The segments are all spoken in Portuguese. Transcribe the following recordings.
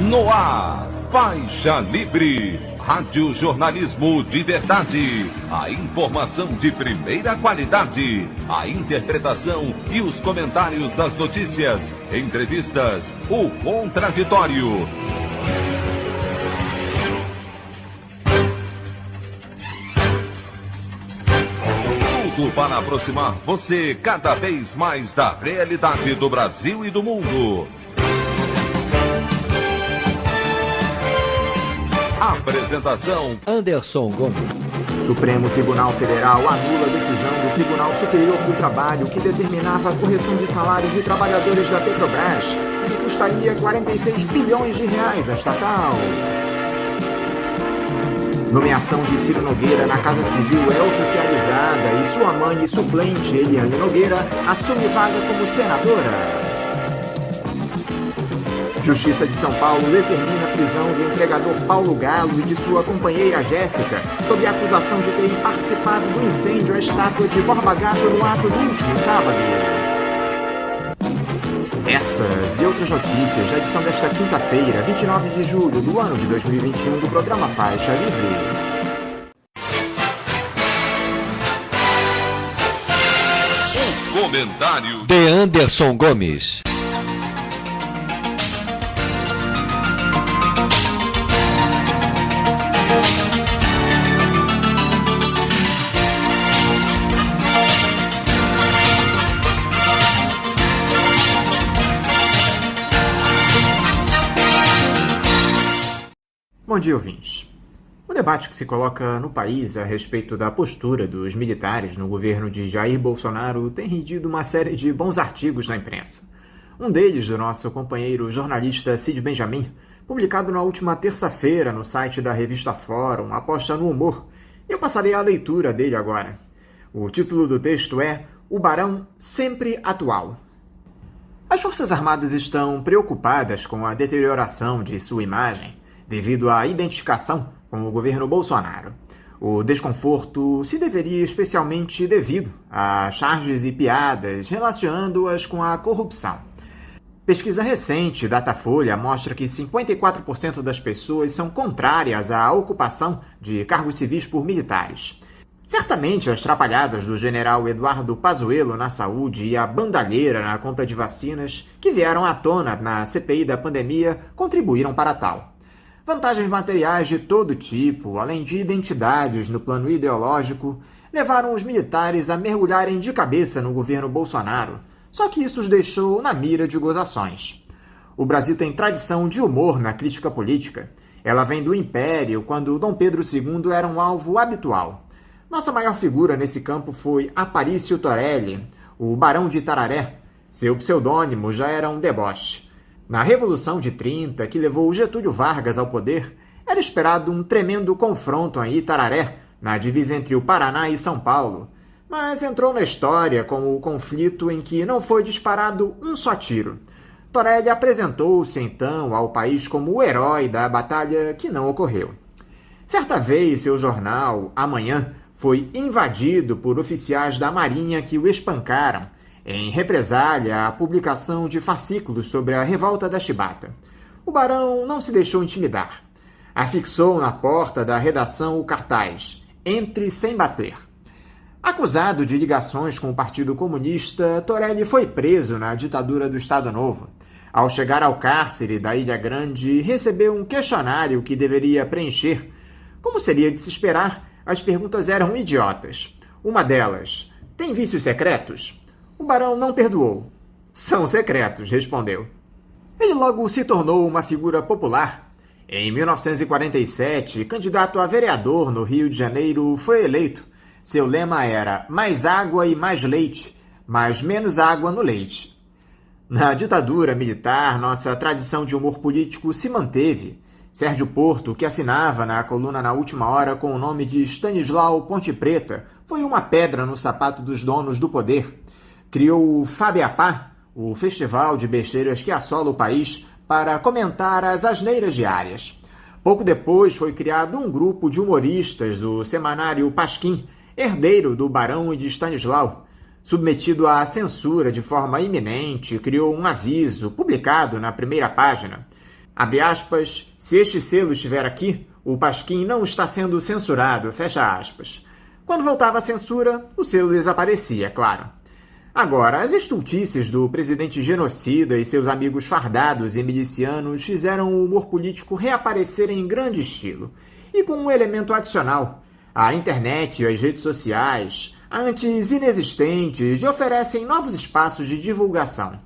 No ar, Faixa Livre, rádio jornalismo de verdade, a informação de primeira qualidade, a interpretação e os comentários das notícias, entrevistas, o contraditório. Tudo para aproximar você cada vez mais da realidade do Brasil e do mundo. Apresentação: Anderson Gomes. Supremo Tribunal Federal anula a decisão do Tribunal Superior do Trabalho que determinava a correção de salários de trabalhadores da Petrobras, que custaria 46 bilhões de reais à estatal. Nomeação de Ciro Nogueira na Casa Civil é oficializada e sua mãe e suplente, Eliane Nogueira, assume vaga como senadora. Justiça de São Paulo determina a prisão do entregador Paulo Galo e de sua companheira Jéssica, sob a acusação de terem participado do incêndio à estátua de Borba Gato no ato do último sábado. Essas e outras notícias da edição desta quinta-feira, 29 de julho do ano de 2021, do programa Faixa Livre. O comentário de Anderson Gomes. Bom dia, ouvintes. O debate que se coloca no país a respeito da postura dos militares no governo de Jair Bolsonaro tem rendido uma série de bons artigos na imprensa. Um deles, do nosso companheiro jornalista Cid Benjamin, publicado na última terça-feira no site da revista Fórum, aposta no humor. Eu passarei a leitura dele agora. O título do texto é O Barão Sempre Atual. As Forças Armadas estão preocupadas com a deterioração de sua imagem devido à identificação com o governo Bolsonaro. O desconforto se deveria especialmente devido a charges e piadas relacionando-as com a corrupção. Pesquisa recente, Datafolha, mostra que 54% das pessoas são contrárias à ocupação de cargos civis por militares. Certamente as trapalhadas do general Eduardo Pazuello na saúde e a bandalheira na compra de vacinas que vieram à tona na CPI da pandemia contribuíram para tal. Vantagens materiais de todo tipo, além de identidades no plano ideológico, levaram os militares a mergulharem de cabeça no governo Bolsonaro, só que isso os deixou na mira de gozações. O Brasil tem tradição de humor na crítica política. Ela vem do Império, quando Dom Pedro II era um alvo habitual. Nossa maior figura nesse campo foi Aparício Torelli, o Barão de Itararé. Seu pseudônimo já era um deboche. Na Revolução de 30, que levou Getúlio Vargas ao poder, era esperado um tremendo confronto em Itararé, na divisa entre o Paraná e São Paulo, mas entrou na história com o conflito em que não foi disparado um só tiro. Torelli apresentou-se então ao país como o herói da batalha que não ocorreu. Certa vez, seu jornal, Amanhã, foi invadido por oficiais da Marinha que o espancaram, em represália à publicação de fascículos sobre a revolta da Chibata. O barão não se deixou intimidar. Afixou na porta da redação o cartaz "Entre sem bater". Acusado de ligações com o Partido Comunista, Torelli foi preso na ditadura do Estado Novo. Ao chegar ao cárcere da Ilha Grande, recebeu um questionário que deveria preencher. Como seria de se esperar, as perguntas eram idiotas. Uma delas: tem vícios secretos? O barão não perdoou. São secretos, respondeu. Ele logo se tornou uma figura popular. Em 1947, candidato a vereador no Rio de Janeiro, foi eleito. Seu lema era mais água e mais leite, mas menos água no leite. Na ditadura militar, nossa tradição de humor político se manteve. Sérgio Porto, que assinava na coluna Na Última Hora com o nome de Stanislau Ponte Preta, foi uma pedra no sapato dos donos do poder. Criou o Fabiapá, o festival de besteiras que assola o país, para comentar as asneiras diárias. Pouco depois foi criado um grupo de humoristas do semanário Pasquim, herdeiro do Barão e de Stanislau. Submetido à censura de forma iminente, criou um aviso, publicado na primeira página. Abre aspas, se este selo estiver aqui, o Pasquim não está sendo censurado, fecha aspas. Quando voltava a censura, o selo desaparecia, é claro. Agora, as estultices do presidente genocida e seus amigos fardados e milicianos fizeram o humor político reaparecer em grande estilo. E com um elemento adicional. A internet e as redes sociais, antes inexistentes, lhe oferecem novos espaços de divulgação.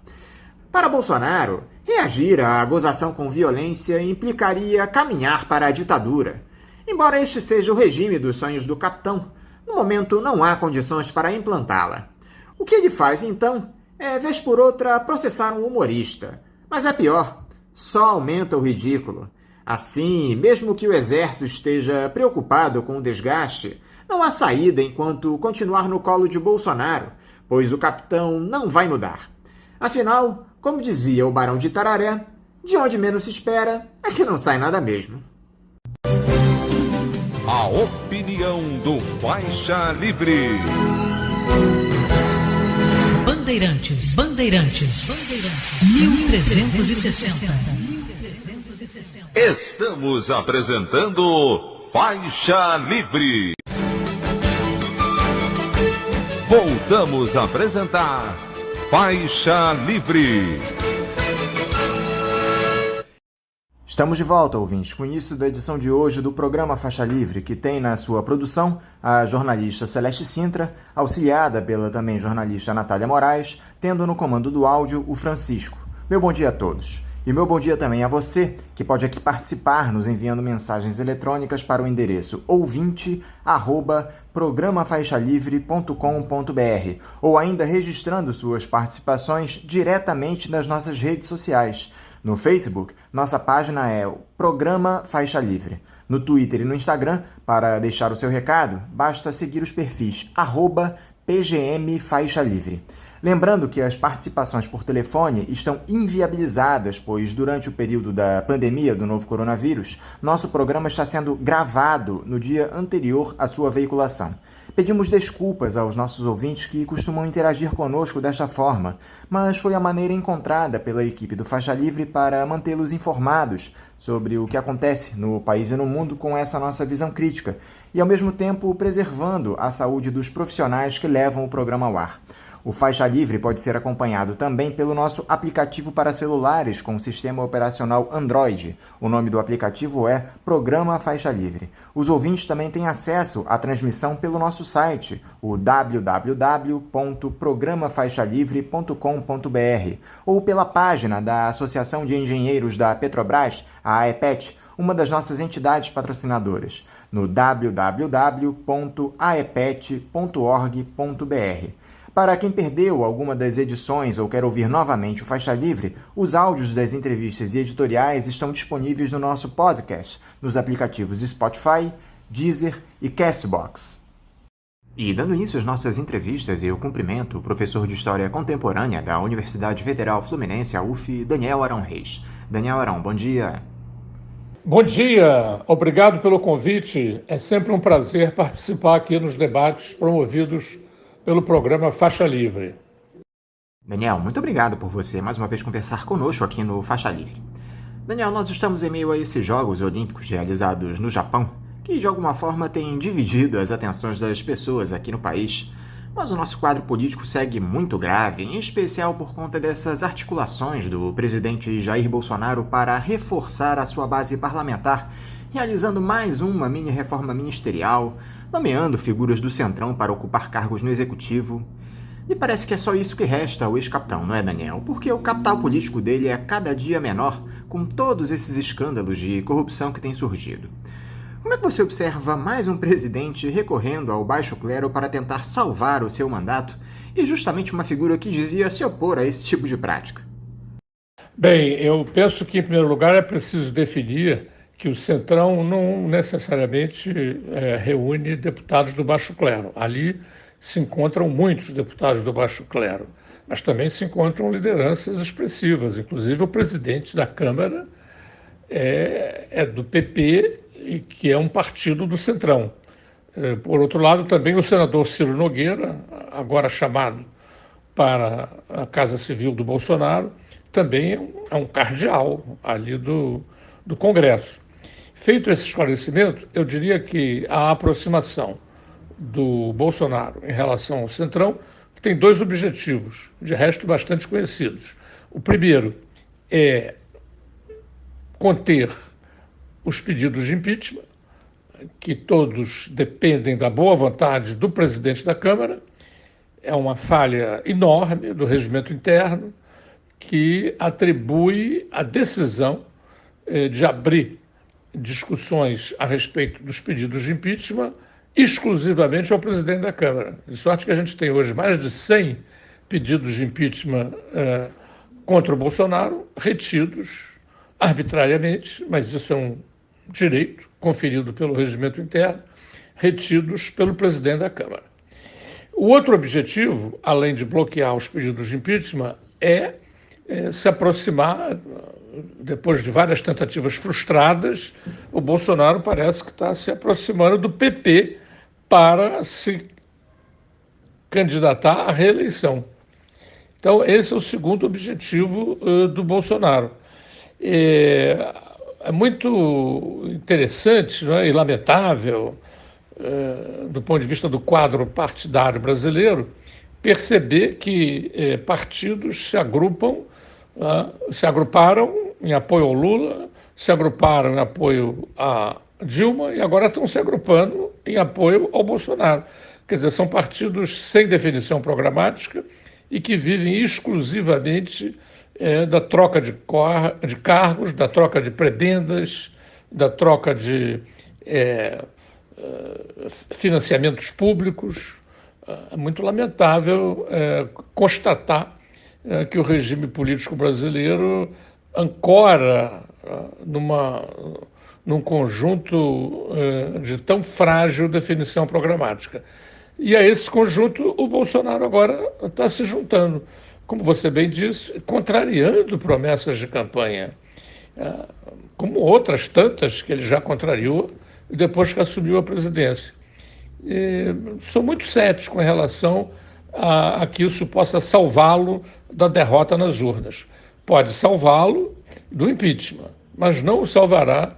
Para Bolsonaro, reagir à gozação com violência implicaria caminhar para a ditadura. Embora este seja o regime dos sonhos do capitão, no momento não há condições para implantá-la. O que ele faz, então, é, vez por outra, processar um humorista. Mas é pior, só aumenta o ridículo. Assim, mesmo que o exército esteja preocupado com o desgaste, não há saída enquanto continuar no colo de Bolsonaro, pois o capitão não vai mudar. Afinal, como dizia o Barão de Tararé, de onde menos se espera é que não sai nada mesmo. A opinião do Faixa Livre. Bandeirantes, 1360. Estamos apresentando Faixa Livre. Voltamos a apresentar Faixa Livre. Estamos de volta, ouvintes, com o início da edição de hoje do programa Faixa Livre, que tem na sua produção a jornalista Celeste Sintra, auxiliada pela também jornalista Natália Moraes, tendo no comando do áudio o Francisco. Meu bom dia a todos. E meu bom dia também a você, que pode aqui participar nos enviando mensagens eletrônicas para o endereço ouvinte@programafaixalivre.com.br ou ainda registrando suas participações diretamente nas nossas redes sociais. No Facebook, nossa página é o Programa Faixa Livre. No Twitter e no Instagram, para deixar o seu recado, basta seguir os perfis @PGMFaixaLivre. Lembrando que as participações por telefone estão inviabilizadas, pois durante o período da pandemia do novo coronavírus, nosso programa está sendo gravado no dia anterior à sua veiculação. Pedimos desculpas aos nossos ouvintes que costumam interagir conosco desta forma, mas foi a maneira encontrada pela equipe do Faixa Livre para mantê-los informados sobre o que acontece no país e no mundo com essa nossa visão crítica, e ao mesmo tempo preservando a saúde dos profissionais que levam o programa ao ar. O Faixa Livre pode ser acompanhado também pelo nosso aplicativo para celulares com sistema operacional Android. O nome do aplicativo é Programa Faixa Livre. Os ouvintes também têm acesso à transmissão pelo nosso site, o www.programafaixalivre.com.br, ou pela página da Associação de Engenheiros da Petrobras, a AEPET, uma das nossas entidades patrocinadoras, no www.aepet.org.br. Para quem perdeu alguma das edições ou quer ouvir novamente o Faixa Livre, os áudios das entrevistas e editoriais estão disponíveis no nosso podcast, nos aplicativos Spotify, Deezer e Castbox. E dando início às nossas entrevistas, eu cumprimento o professor de História Contemporânea da Universidade Federal Fluminense, a UF, Daniel Arão Reis. Daniel Arão, bom dia. Bom dia, obrigado pelo convite. É sempre um prazer participar aqui nos debates promovidos pelo programa Faixa Livre. Daniel, muito obrigado por você mais uma vez conversar conosco aqui no Faixa Livre. Daniel, nós estamos em meio a esses Jogos Olímpicos realizados no Japão, que de alguma forma têm dividido as atenções das pessoas aqui no país, mas o nosso quadro político segue muito grave, em especial por conta dessas articulações do presidente Jair Bolsonaro para reforçar a sua base parlamentar, realizando mais uma mini-reforma ministerial, nomeando figuras do Centrão para ocupar cargos no Executivo. E parece que é só isso que resta ao ex-capitão, não é, Daniel? Porque o capital político dele é cada dia menor, com todos esses escândalos de corrupção que têm surgido. Como é que você observa mais um presidente recorrendo ao baixo clero para tentar salvar o seu mandato, e justamente uma figura que dizia se opor a esse tipo de prática? Bem, eu penso que, em primeiro lugar, é preciso definir que o Centrão não necessariamente reúne deputados do baixo clero. Ali se encontram muitos deputados do baixo clero, mas também se encontram lideranças expressivas, inclusive o presidente da Câmara é do PP, e que é um partido do Centrão. Por outro lado, também o senador Ciro Nogueira, agora chamado para a Casa Civil do Bolsonaro, também é um cardeal ali do Congresso. Feito esse esclarecimento, eu diria que a aproximação do Bolsonaro em relação ao Centrão tem dois objetivos, de resto bastante conhecidos. O primeiro é conter os pedidos de impeachment, que todos dependem da boa vontade do presidente da Câmara. É uma falha enorme do regimento interno que atribui a decisão de abrir discussões a respeito dos pedidos de impeachment exclusivamente ao presidente da Câmara. De sorte que a gente tem hoje mais de 100 pedidos de impeachment contra o Bolsonaro, retidos arbitrariamente, mas isso é um direito conferido pelo regimento interno, retidos pelo presidente da Câmara. O outro objetivo, além de bloquear os pedidos de impeachment, é se aproximar, depois de várias tentativas frustradas, o Bolsonaro parece que está se aproximando do PP para se candidatar à reeleição. Então, esse é o segundo objetivo do Bolsonaro. É muito interessante, não é, e lamentável, do ponto de vista do quadro partidário brasileiro, perceber que partidos se agruparam em apoio ao Lula, se agruparam em apoio a Dilma e agora estão se agrupando em apoio ao Bolsonaro. Quer dizer, são partidos sem definição programática e que vivem exclusivamente da troca de cargos, da troca de prebendas, da troca de financiamentos públicos. É muito lamentável constatar que o regime político brasileiro ancora num conjunto de tão frágil definição programática. E a esse conjunto o Bolsonaro agora está se juntando, como você bem disse, contrariando promessas de campanha, como outras tantas que ele já contrariou depois que assumiu a presidência. Sou muito cético em relação a que isso possa salvá-lo da derrota nas urnas. Pode salvá-lo do impeachment, mas não o salvará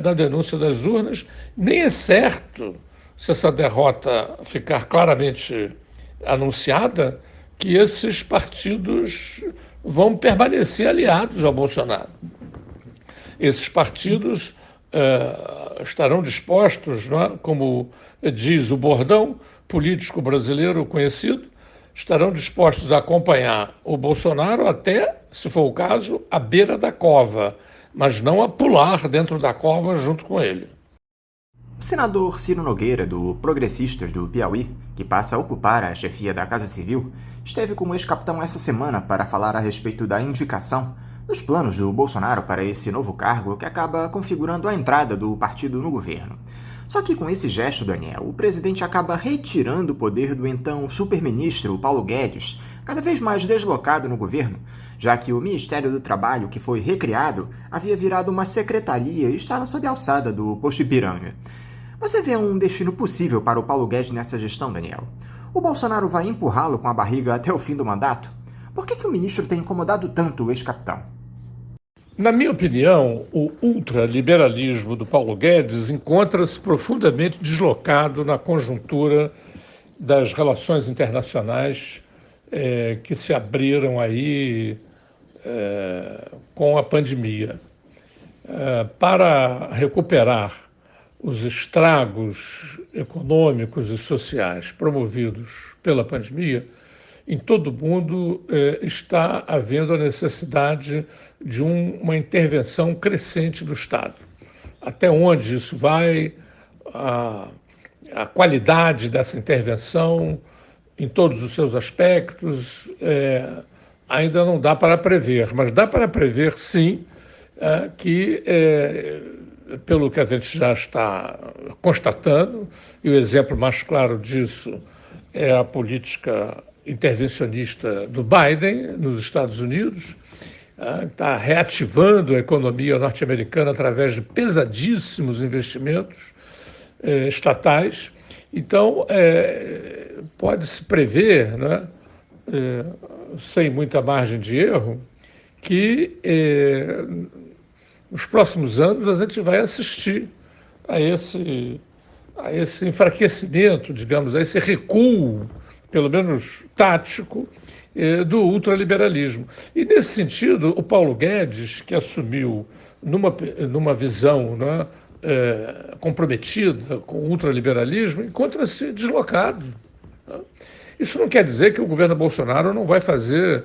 da denúncia das urnas, nem é certo, se essa derrota ficar claramente anunciada, que esses partidos vão permanecer aliados ao Bolsonaro. Esses partidos estarão dispostos, não é? Como diz o bordão político brasileiro conhecido, estarão dispostos a acompanhar o Bolsonaro até, se for o caso, à beira da cova, mas não a pular dentro da cova junto com ele. O senador Ciro Nogueira, do Progressistas do Piauí, que passa a ocupar a chefia da Casa Civil, esteve com o ex-capitão essa semana para falar a respeito da indicação dos planos do Bolsonaro para esse novo cargo que acaba configurando a entrada do partido no governo. Só que com esse gesto, Daniel, o presidente acaba retirando o poder do então super-ministro Paulo Guedes, cada vez mais deslocado no governo, já que o Ministério do Trabalho, que foi recriado, havia virado uma secretaria e estava sob a alçada do posto Ipiranga. Você vê um destino possível para o Paulo Guedes nessa gestão, Daniel? O Bolsonaro vai empurrá-lo com a barriga até o fim do mandato? Por que o ministro tem incomodado tanto o ex-capitão? Na minha opinião, o ultraliberalismo do Paulo Guedes encontra-se profundamente deslocado na conjuntura das relações internacionais que se abriram aí com a pandemia. Para recuperar os estragos econômicos e sociais promovidos pela pandemia, em todo o mundo está havendo a necessidade de uma intervenção crescente do Estado. Até onde isso vai, a qualidade dessa intervenção, em todos os seus aspectos, ainda não dá para prever, mas dá para prever, sim, que, pelo que a gente já está constatando, e o exemplo mais claro disso é a política intervencionista do Biden nos Estados Unidos, está reativando a economia norte-americana através de pesadíssimos investimentos estatais. Então, pode-se prever, né, sem muita margem de erro, que nos próximos anos a gente vai assistir a esse enfraquecimento, digamos, a esse recuo, pelo menos tático, do ultraliberalismo. E, nesse sentido, o Paulo Guedes, que assumiu numa visão, né, comprometida com o ultraliberalismo, encontra-se deslocado. Né? Isso não quer dizer que o governo Bolsonaro não vai fazer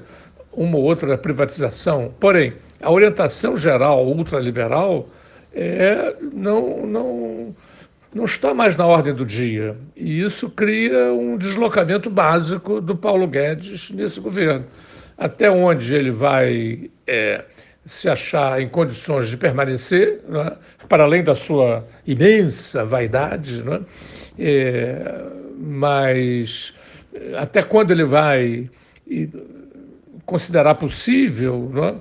uma ou outra privatização, porém, a orientação geral ultraliberal não está mais na ordem do dia. E isso cria um deslocamento básico do Paulo Guedes nesse governo. Até onde ele vai se achar em condições de permanecer, né, para além da sua imensa vaidade, né, mas até quando ele vai considerar possível, né,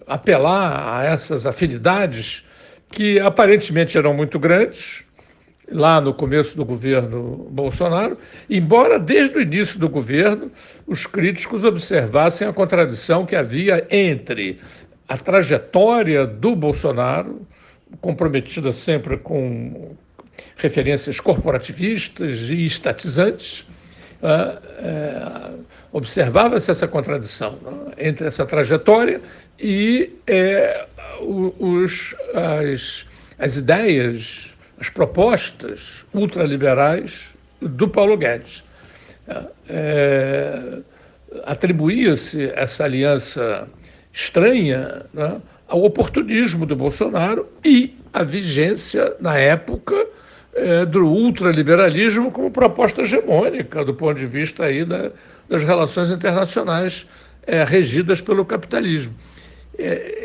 apelar a essas afinidades que aparentemente eram muito grandes, lá no começo do governo Bolsonaro, embora desde o início do governo os críticos observassem a contradição que havia entre a trajetória do Bolsonaro, comprometida sempre com referências corporativistas e estatizantes, observava-se essa contradição, né, entre essa trajetória e as ideias, as propostas ultraliberais do Paulo Guedes. Atribuía-se essa aliança estranha, né, ao oportunismo do Bolsonaro e à vigência, na época, do ultraliberalismo como proposta hegemônica do ponto de vista aí das relações internacionais regidas pelo capitalismo.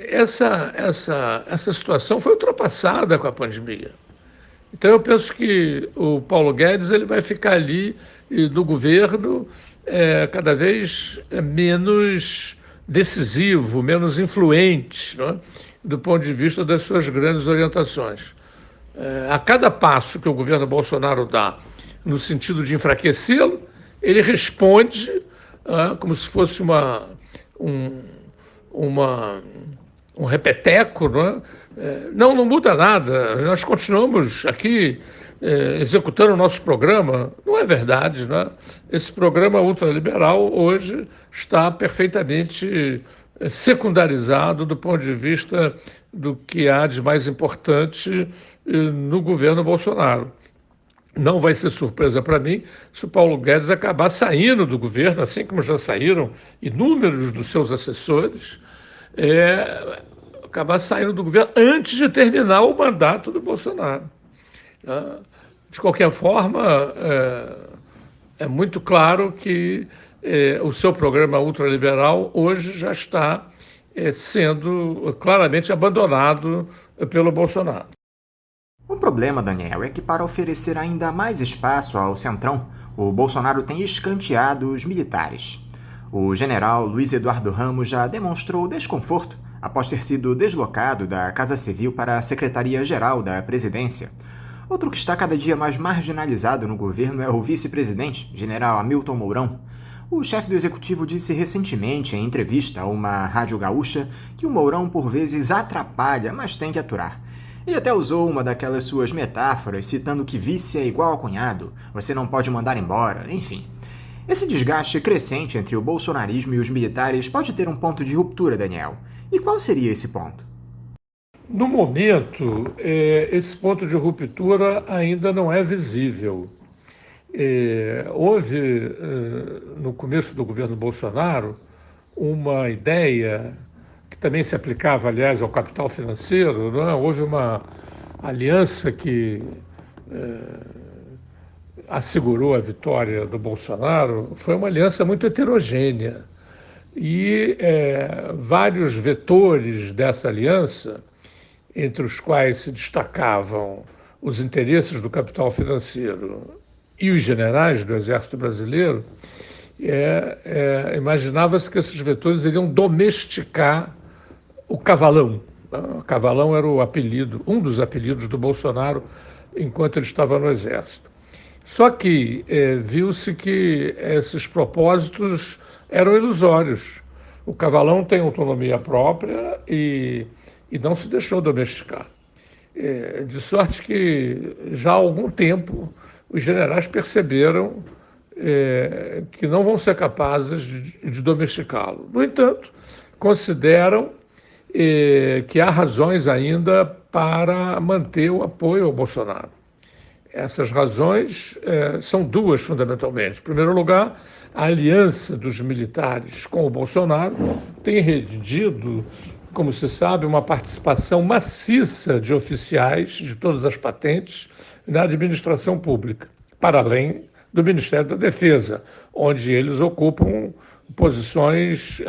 Essa situação foi ultrapassada com a pandemia. Então eu penso que o Paulo Guedes ele vai ficar ali no governo cada vez menos decisivo, menos influente, né, do ponto de vista das suas grandes orientações. A cada passo que o governo Bolsonaro dá no sentido de enfraquecê-lo, ele responde como se fosse um repeteco, não é? Não muda nada, nós continuamos aqui executando o nosso programa. Não é verdade, não é? Esse programa ultraliberal hoje está perfeitamente secundarizado do ponto de vista do que há de mais importante no governo Bolsonaro. Não vai ser surpresa para mim se o Paulo Guedes acabar saindo do governo, assim como já saíram inúmeros dos seus assessores, acabar saindo do governo antes de terminar o mandato do Bolsonaro. De qualquer forma, é muito claro que o seu programa ultraliberal hoje já está sendo claramente abandonado pelo Bolsonaro. O problema, Daniel, é que para oferecer ainda mais espaço ao Centrão, o Bolsonaro tem escanteado os militares. O general Luiz Eduardo Ramos já demonstrou desconforto após ter sido deslocado da Casa Civil para a Secretaria-Geral da Presidência. Outro que está cada dia mais marginalizado no governo é o vice-presidente, general Hamilton Mourão. O chefe do executivo disse recentemente, em entrevista a uma rádio gaúcha, que o Mourão por vezes atrapalha, mas tem que aturar. Ele até usou uma daquelas suas metáforas, citando que vice é igual a cunhado, você não pode mandar embora, enfim. Esse desgaste crescente entre o bolsonarismo e os militares pode ter um ponto de ruptura, Daniel. E qual seria esse ponto? No momento, esse ponto de ruptura ainda não é visível. Houve, no começo do governo Bolsonaro, uma ideia que também se aplicava, aliás, ao capital financeiro, não é? Houve uma aliança que assegurou a vitória do Bolsonaro, foi uma aliança muito heterogênea. E vários vetores dessa aliança, entre os quais se destacavam os interesses do capital financeiro e os generais do Exército Brasileiro, imaginava-se que esses vetores iriam domesticar o Cavalão. O Cavalão era um dos apelidos do Bolsonaro enquanto ele estava no Exército. Só que viu-se que esses propósitos eram ilusórios. O cavalão tem autonomia própria e não se deixou domesticar. De sorte que já há algum tempo os generais perceberam que não vão ser capazes de domesticá-lo. No entanto, consideram que há razões ainda para manter o apoio ao Bolsonaro. Essas razões são duas, fundamentalmente. Em primeiro lugar, a aliança dos militares com o Bolsonaro tem rendido, como se sabe, uma participação maciça de oficiais de todas as patentes na administração pública, para além do Ministério da Defesa, onde eles ocupam posições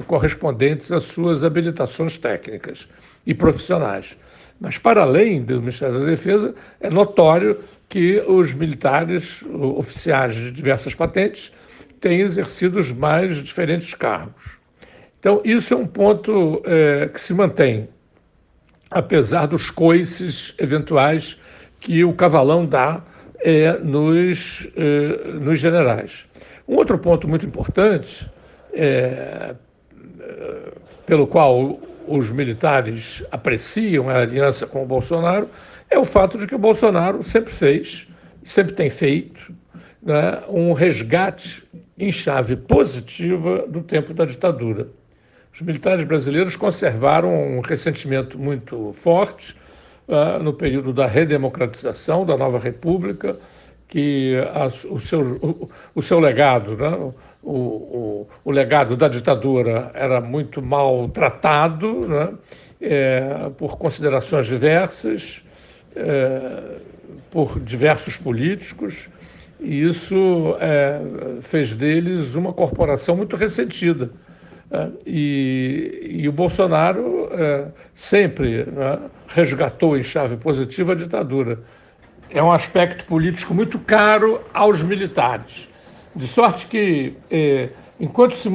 correspondentes às suas habilitações técnicas e profissionais. Mas, para além do Ministério da Defesa, é notório que os militares, oficiais de diversas patentes, têm exercido os mais diferentes cargos. Então, isso é um ponto que se mantém, apesar dos coices eventuais que o cavalão dá nos generais. Um outro ponto muito importante, pelo qual os militares apreciam a aliança com o Bolsonaro, é o fato de que o Bolsonaro sempre fez, sempre tem feito, né, um resgate em chave positiva do tempo da ditadura. Os militares brasileiros conservaram um ressentimento muito forte no período da redemocratização da nova república, que o seu legado, né, o legado da ditadura era muito mal tratado, né, por considerações diversas, por diversos políticos, e isso fez deles uma corporação muito ressentida. E o Bolsonaro sempre, né, resgatou em chave positiva a ditadura. É um aspecto político muito caro aos militares. De sorte que, enquanto se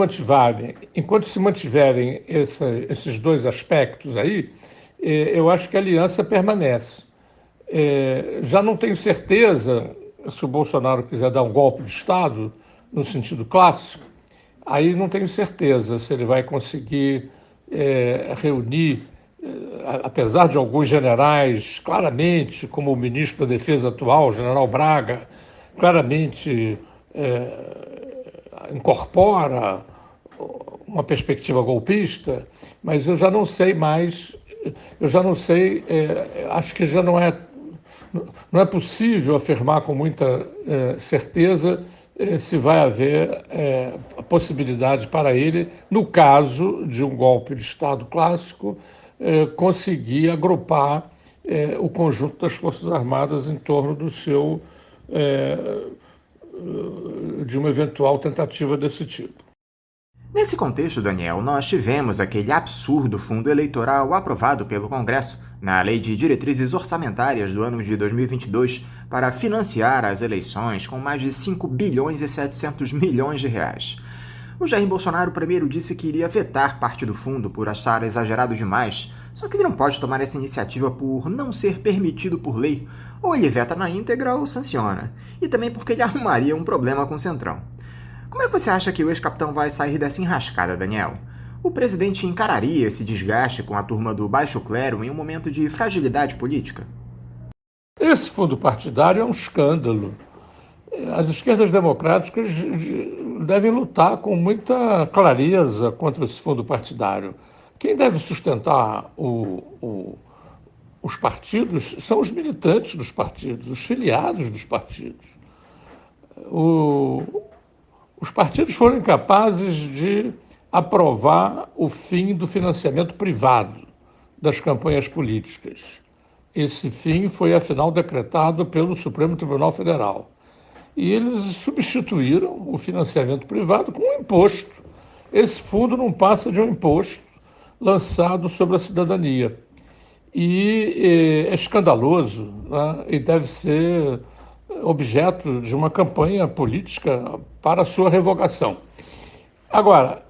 mantiverem esses dois aspectos aí, eu acho que a aliança permanece. Já não tenho certeza se o Bolsonaro quiser dar um golpe de Estado, no sentido clássico, aí não tenho certeza se ele vai conseguir reunir, apesar de alguns generais, claramente, como o ministro da Defesa atual, o general Braga, claramente incorpora uma perspectiva golpista, mas eu já não sei mais, acho que já não é possível afirmar com muita certeza se vai haver a possibilidade para ele, no caso de um golpe de Estado clássico, conseguir agrupar o conjunto das Forças Armadas em torno de uma eventual tentativa desse tipo. Nesse contexto, Daniel, nós tivemos aquele absurdo fundo eleitoral aprovado pelo Congresso na Lei de Diretrizes Orçamentárias do ano de 2022 para financiar as eleições com mais de 5 bilhões e 700 milhões de reais. O Jair Bolsonaro primeiro disse que iria vetar parte do fundo por achar exagerado demais, só que ele não pode tomar essa iniciativa por não ser permitido por lei. Ou ele veta na íntegra ou sanciona. E também porque ele arrumaria um problema com o Centrão. Como é que você acha que o ex-capitão vai sair dessa enrascada, Daniel? O presidente encararia esse desgaste com a turma do baixo clero em um momento de fragilidade política? Esse fundo partidário é um escândalo. As esquerdas democráticas devem lutar com muita clareza contra esse fundo partidário. Quem deve sustentar os partidos são os militantes dos partidos, os filiados dos partidos. Os partidos foram incapazes de aprovar o fim do financiamento privado das campanhas políticas. Esse fim foi, afinal, decretado pelo Supremo Tribunal Federal. E eles substituíram o financiamento privado com um imposto. Esse fundo não passa de um imposto lançado sobre a cidadania. E é escandaloso, né? E deve ser objeto de uma campanha política para a sua revogação. Agora,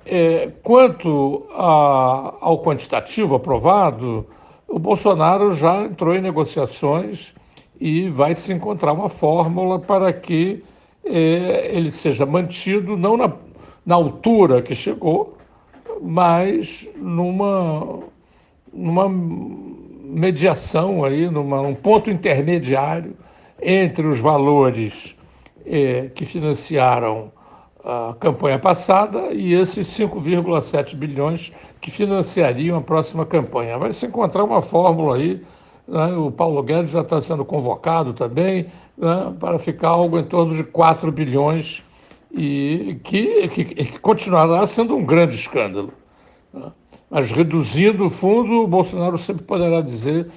quanto ao quantitativo aprovado, o Bolsonaro já entrou em negociações e vai se encontrar uma fórmula para que ele seja mantido, não na altura que chegou, mas numa mediação aí, num ponto intermediário entre os valores que financiaram a campanha passada e esses 5,7 bilhões que financiariam a próxima campanha. Vai se encontrar uma fórmula aí, né? O Paulo Guedes já está sendo convocado também, né? Para ficar algo em torno de 4 bilhões e que continuará sendo um grande escândalo, né? Mas reduzindo o fundo, o Bolsonaro sempre poderá dizer,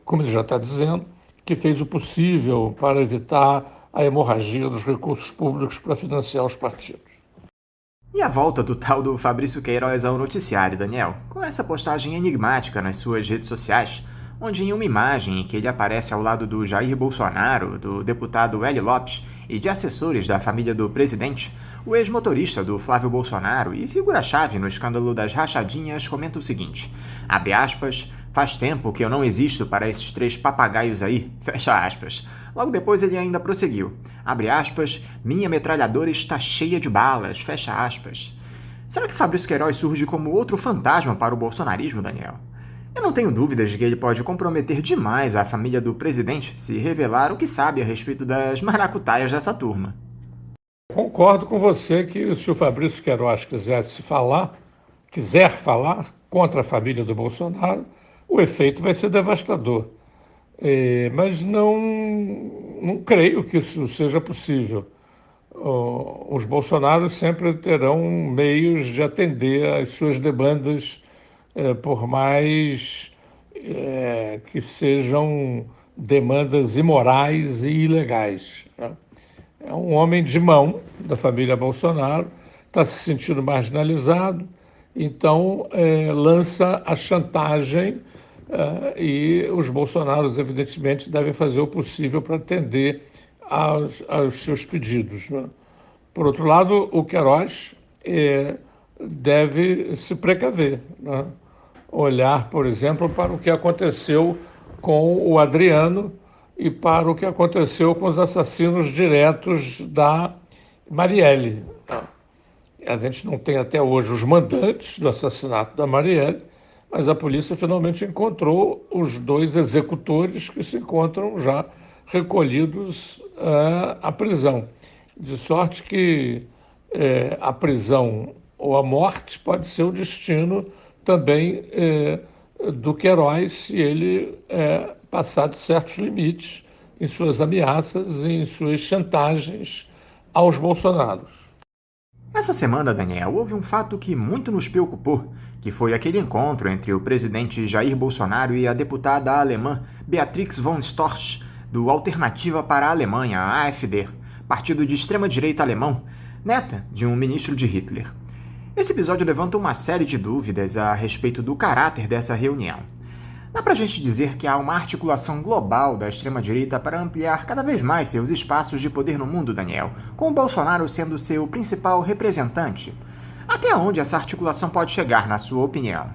como ele já está dizendo, que fez o possível para evitar a hemorragia dos recursos públicos para financiar os partidos. E a volta do tal do Fabrício Queiroz ao noticiário, Daniel, com essa postagem enigmática nas suas redes sociais, onde em uma imagem em que ele aparece ao lado do Jair Bolsonaro, do deputado Hélio Lopes e de assessores da família do presidente, o ex-motorista do Flávio Bolsonaro e figura-chave no escândalo das rachadinhas comenta o seguinte, abre aspas, faz tempo que eu não existo para esses 3 papagaios aí, fecha aspas. Logo depois ele ainda prosseguiu, abre aspas, minha metralhadora está cheia de balas, fecha aspas. Será que Fabrício Queiroz surge como outro fantasma para o bolsonarismo, Daniel? Eu não tenho dúvidas de que ele pode comprometer demais a família do presidente se revelar o que sabe a respeito das maracutaias dessa turma. Concordo com você que se o Fabrício Queiroz quiser falar contra a família do Bolsonaro, o efeito vai ser devastador. Mas não creio que isso seja possível. Os Bolsonaros sempre terão meios de atender às suas demandas, por mais que sejam demandas imorais e ilegais, né? É um homem de mão da família Bolsonaro, está se sentindo marginalizado, então lança a chantagem e os bolsonaros, evidentemente, devem fazer o possível para atender aos seus pedidos, né? Por outro lado, o Queiroz deve se precaver, né? Olhar, por exemplo, para o que aconteceu com o Adriano e para o que aconteceu com os assassinos diretos da Marielle. A gente não tem até hoje os mandantes do assassinato da Marielle, mas a polícia finalmente encontrou os 2 executores que se encontram já recolhidos à prisão. De sorte que a prisão ou a morte pode ser o destino também do Queiroz se ele passar de certos limites em suas ameaças e em suas chantagens aos bolsonaros. Essa semana, Daniel, houve um fato que muito nos preocupou, que foi aquele encontro entre o presidente Jair Bolsonaro e a deputada alemã Beatrix von Storch, do Alternativa para a Alemanha, a AfD, partido de extrema-direita alemão, neta de um ministro de Hitler. Esse episódio levanta uma série de dúvidas a respeito do caráter dessa reunião. Dá pra gente dizer que há uma articulação global da extrema-direita para ampliar cada vez mais seus espaços de poder no mundo, Daniel, com o Bolsonaro sendo seu principal representante. Até onde essa articulação pode chegar, na sua opinião?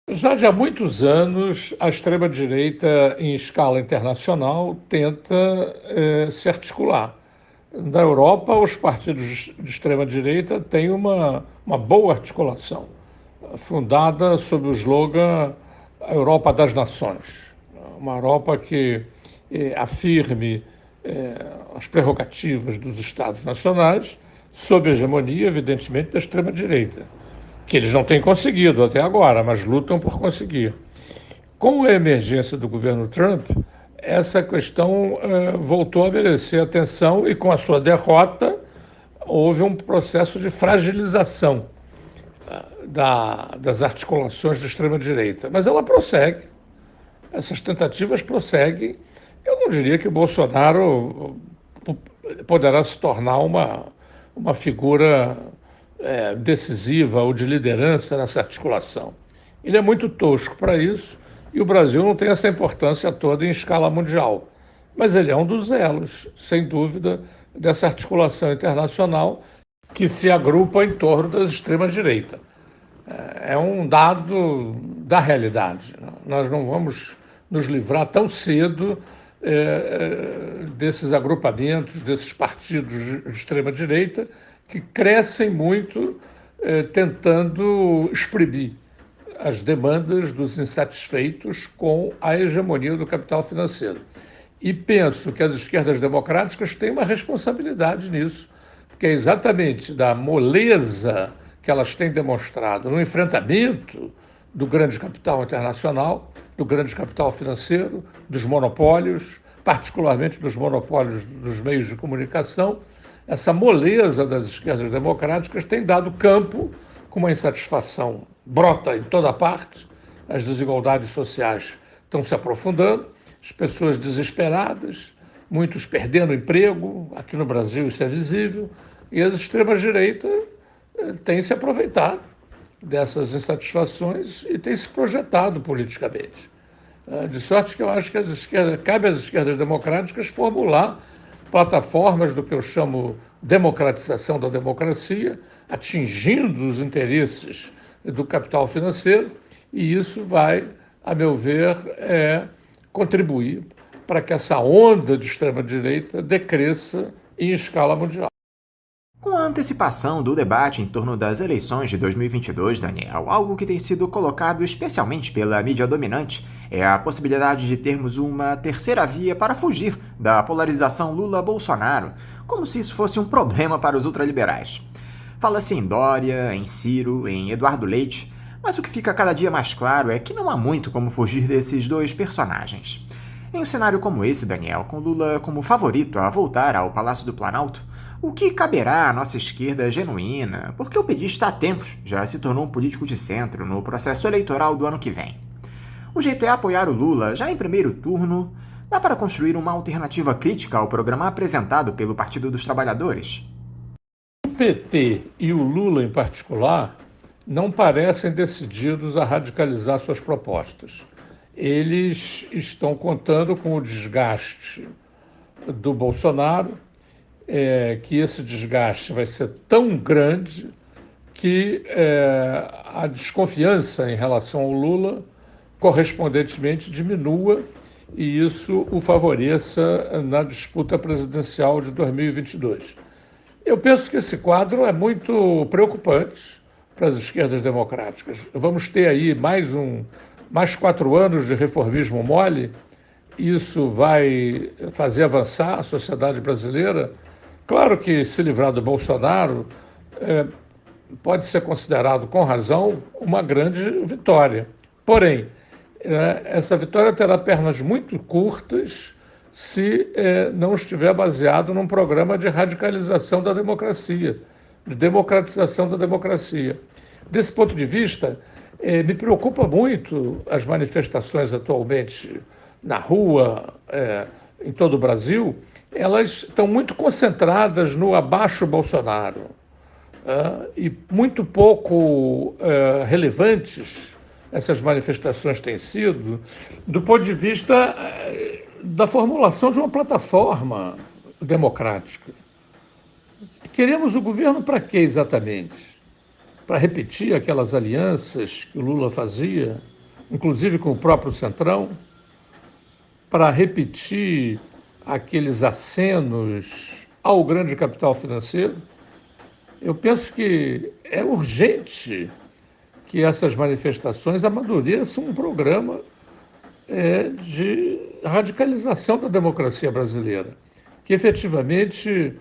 Já há muitos anos, a extrema-direita, em escala internacional, tenta se articular. Na Europa, os partidos de extrema-direita têm uma boa articulação, fundada sob o slogan a Europa das Nações, uma Europa que afirme as prerrogativas dos Estados nacionais, sob a hegemonia, evidentemente, da extrema-direita, que eles não têm conseguido até agora, mas lutam por conseguir. Com a emergência do governo Trump, essa questão voltou a merecer atenção e, com a sua derrota, houve um processo de fragilização das articulações da extrema-direita. Mas ela prossegue, essas tentativas prosseguem. Eu não diria que o Bolsonaro poderá se tornar uma figura decisiva ou de liderança nessa articulação. Ele é muito tosco para isso e o Brasil não tem essa importância toda em escala mundial. Mas ele é um dos elos, sem dúvida, dessa articulação internacional que se agrupa em torno das extremas-direita. É um dado da realidade. Nós não vamos nos livrar tão cedo desses agrupamentos, desses partidos de extrema-direita, que crescem muito tentando exprimir as demandas dos insatisfeitos com a hegemonia do capital financeiro. E penso que as esquerdas democráticas têm uma responsabilidade nisso, porque é exatamente da moleza que elas têm demonstrado no enfrentamento do grande capital internacional, do grande capital financeiro, dos monopólios, particularmente dos monopólios dos meios de comunicação. Essa moleza das esquerdas democráticas tem dado campo, com uma insatisfação brota em toda parte, as desigualdades sociais estão se aprofundando, as pessoas desesperadas, muitos perdendo emprego, aqui no Brasil isso é visível, e as extremas-direitas têm se aproveitado dessas insatisfações e têm se projetado politicamente. De sorte que eu acho que cabe às esquerdas democráticas formular plataformas do que eu chamo democratização da democracia, atingindo os interesses do capital financeiro, e isso vai, a meu ver, contribuir para que essa onda de extrema-direita decresça em escala mundial. Com a antecipação do debate em torno das eleições de 2022, Daniel, algo que tem sido colocado especialmente pela mídia dominante é a possibilidade de termos uma terceira via para fugir da polarização Lula-Bolsonaro, como se isso fosse um problema para os ultraliberais. Fala-se em Dória, em Ciro, em Eduardo Leite, mas o que fica cada dia mais claro é que não há muito como fugir desses dois personagens. Em um cenário como esse, Daniel, com Lula como favorito a voltar ao Palácio do Planalto, o que caberá à nossa esquerda genuína, porque o petista há tempos já se tornou um político de centro no processo eleitoral do ano que vem. O jeito é apoiar o Lula já em primeiro turno. Dá para construir uma alternativa crítica ao programa apresentado pelo Partido dos Trabalhadores? O PT e o Lula, em particular, não parecem decididos a radicalizar suas propostas. Eles estão contando com o desgaste do Bolsonaro, que esse desgaste vai ser tão grande que a desconfiança em relação ao Lula correspondentemente diminua e isso o favoreça na disputa presidencial de 2022. Eu penso que esse quadro é muito preocupante para as esquerdas democráticas. Vamos ter aí mais 4 anos de reformismo mole, isso vai fazer avançar a sociedade brasileira. Claro que se livrar do Bolsonaro pode ser considerado, com razão, uma grande vitória. Porém, essa vitória terá pernas muito curtas se não estiver baseado num programa de radicalização da democracia, de democratização da democracia. Desse ponto de vista, me preocupa muito as manifestações atualmente na rua, em todo o Brasil. Elas estão muito concentradas no abaixo Bolsonaro e muito pouco relevantes essas manifestações têm sido do ponto de vista da formulação de uma plataforma democrática. Queremos o governo para quê exatamente? Para repetir aquelas alianças que o Lula fazia, inclusive com o próprio Centrão? Para repetir aqueles acenos ao grande capital financeiro? Eu penso que é urgente que essas manifestações amadureçam um programa de radicalização da democracia brasileira, que efetivamente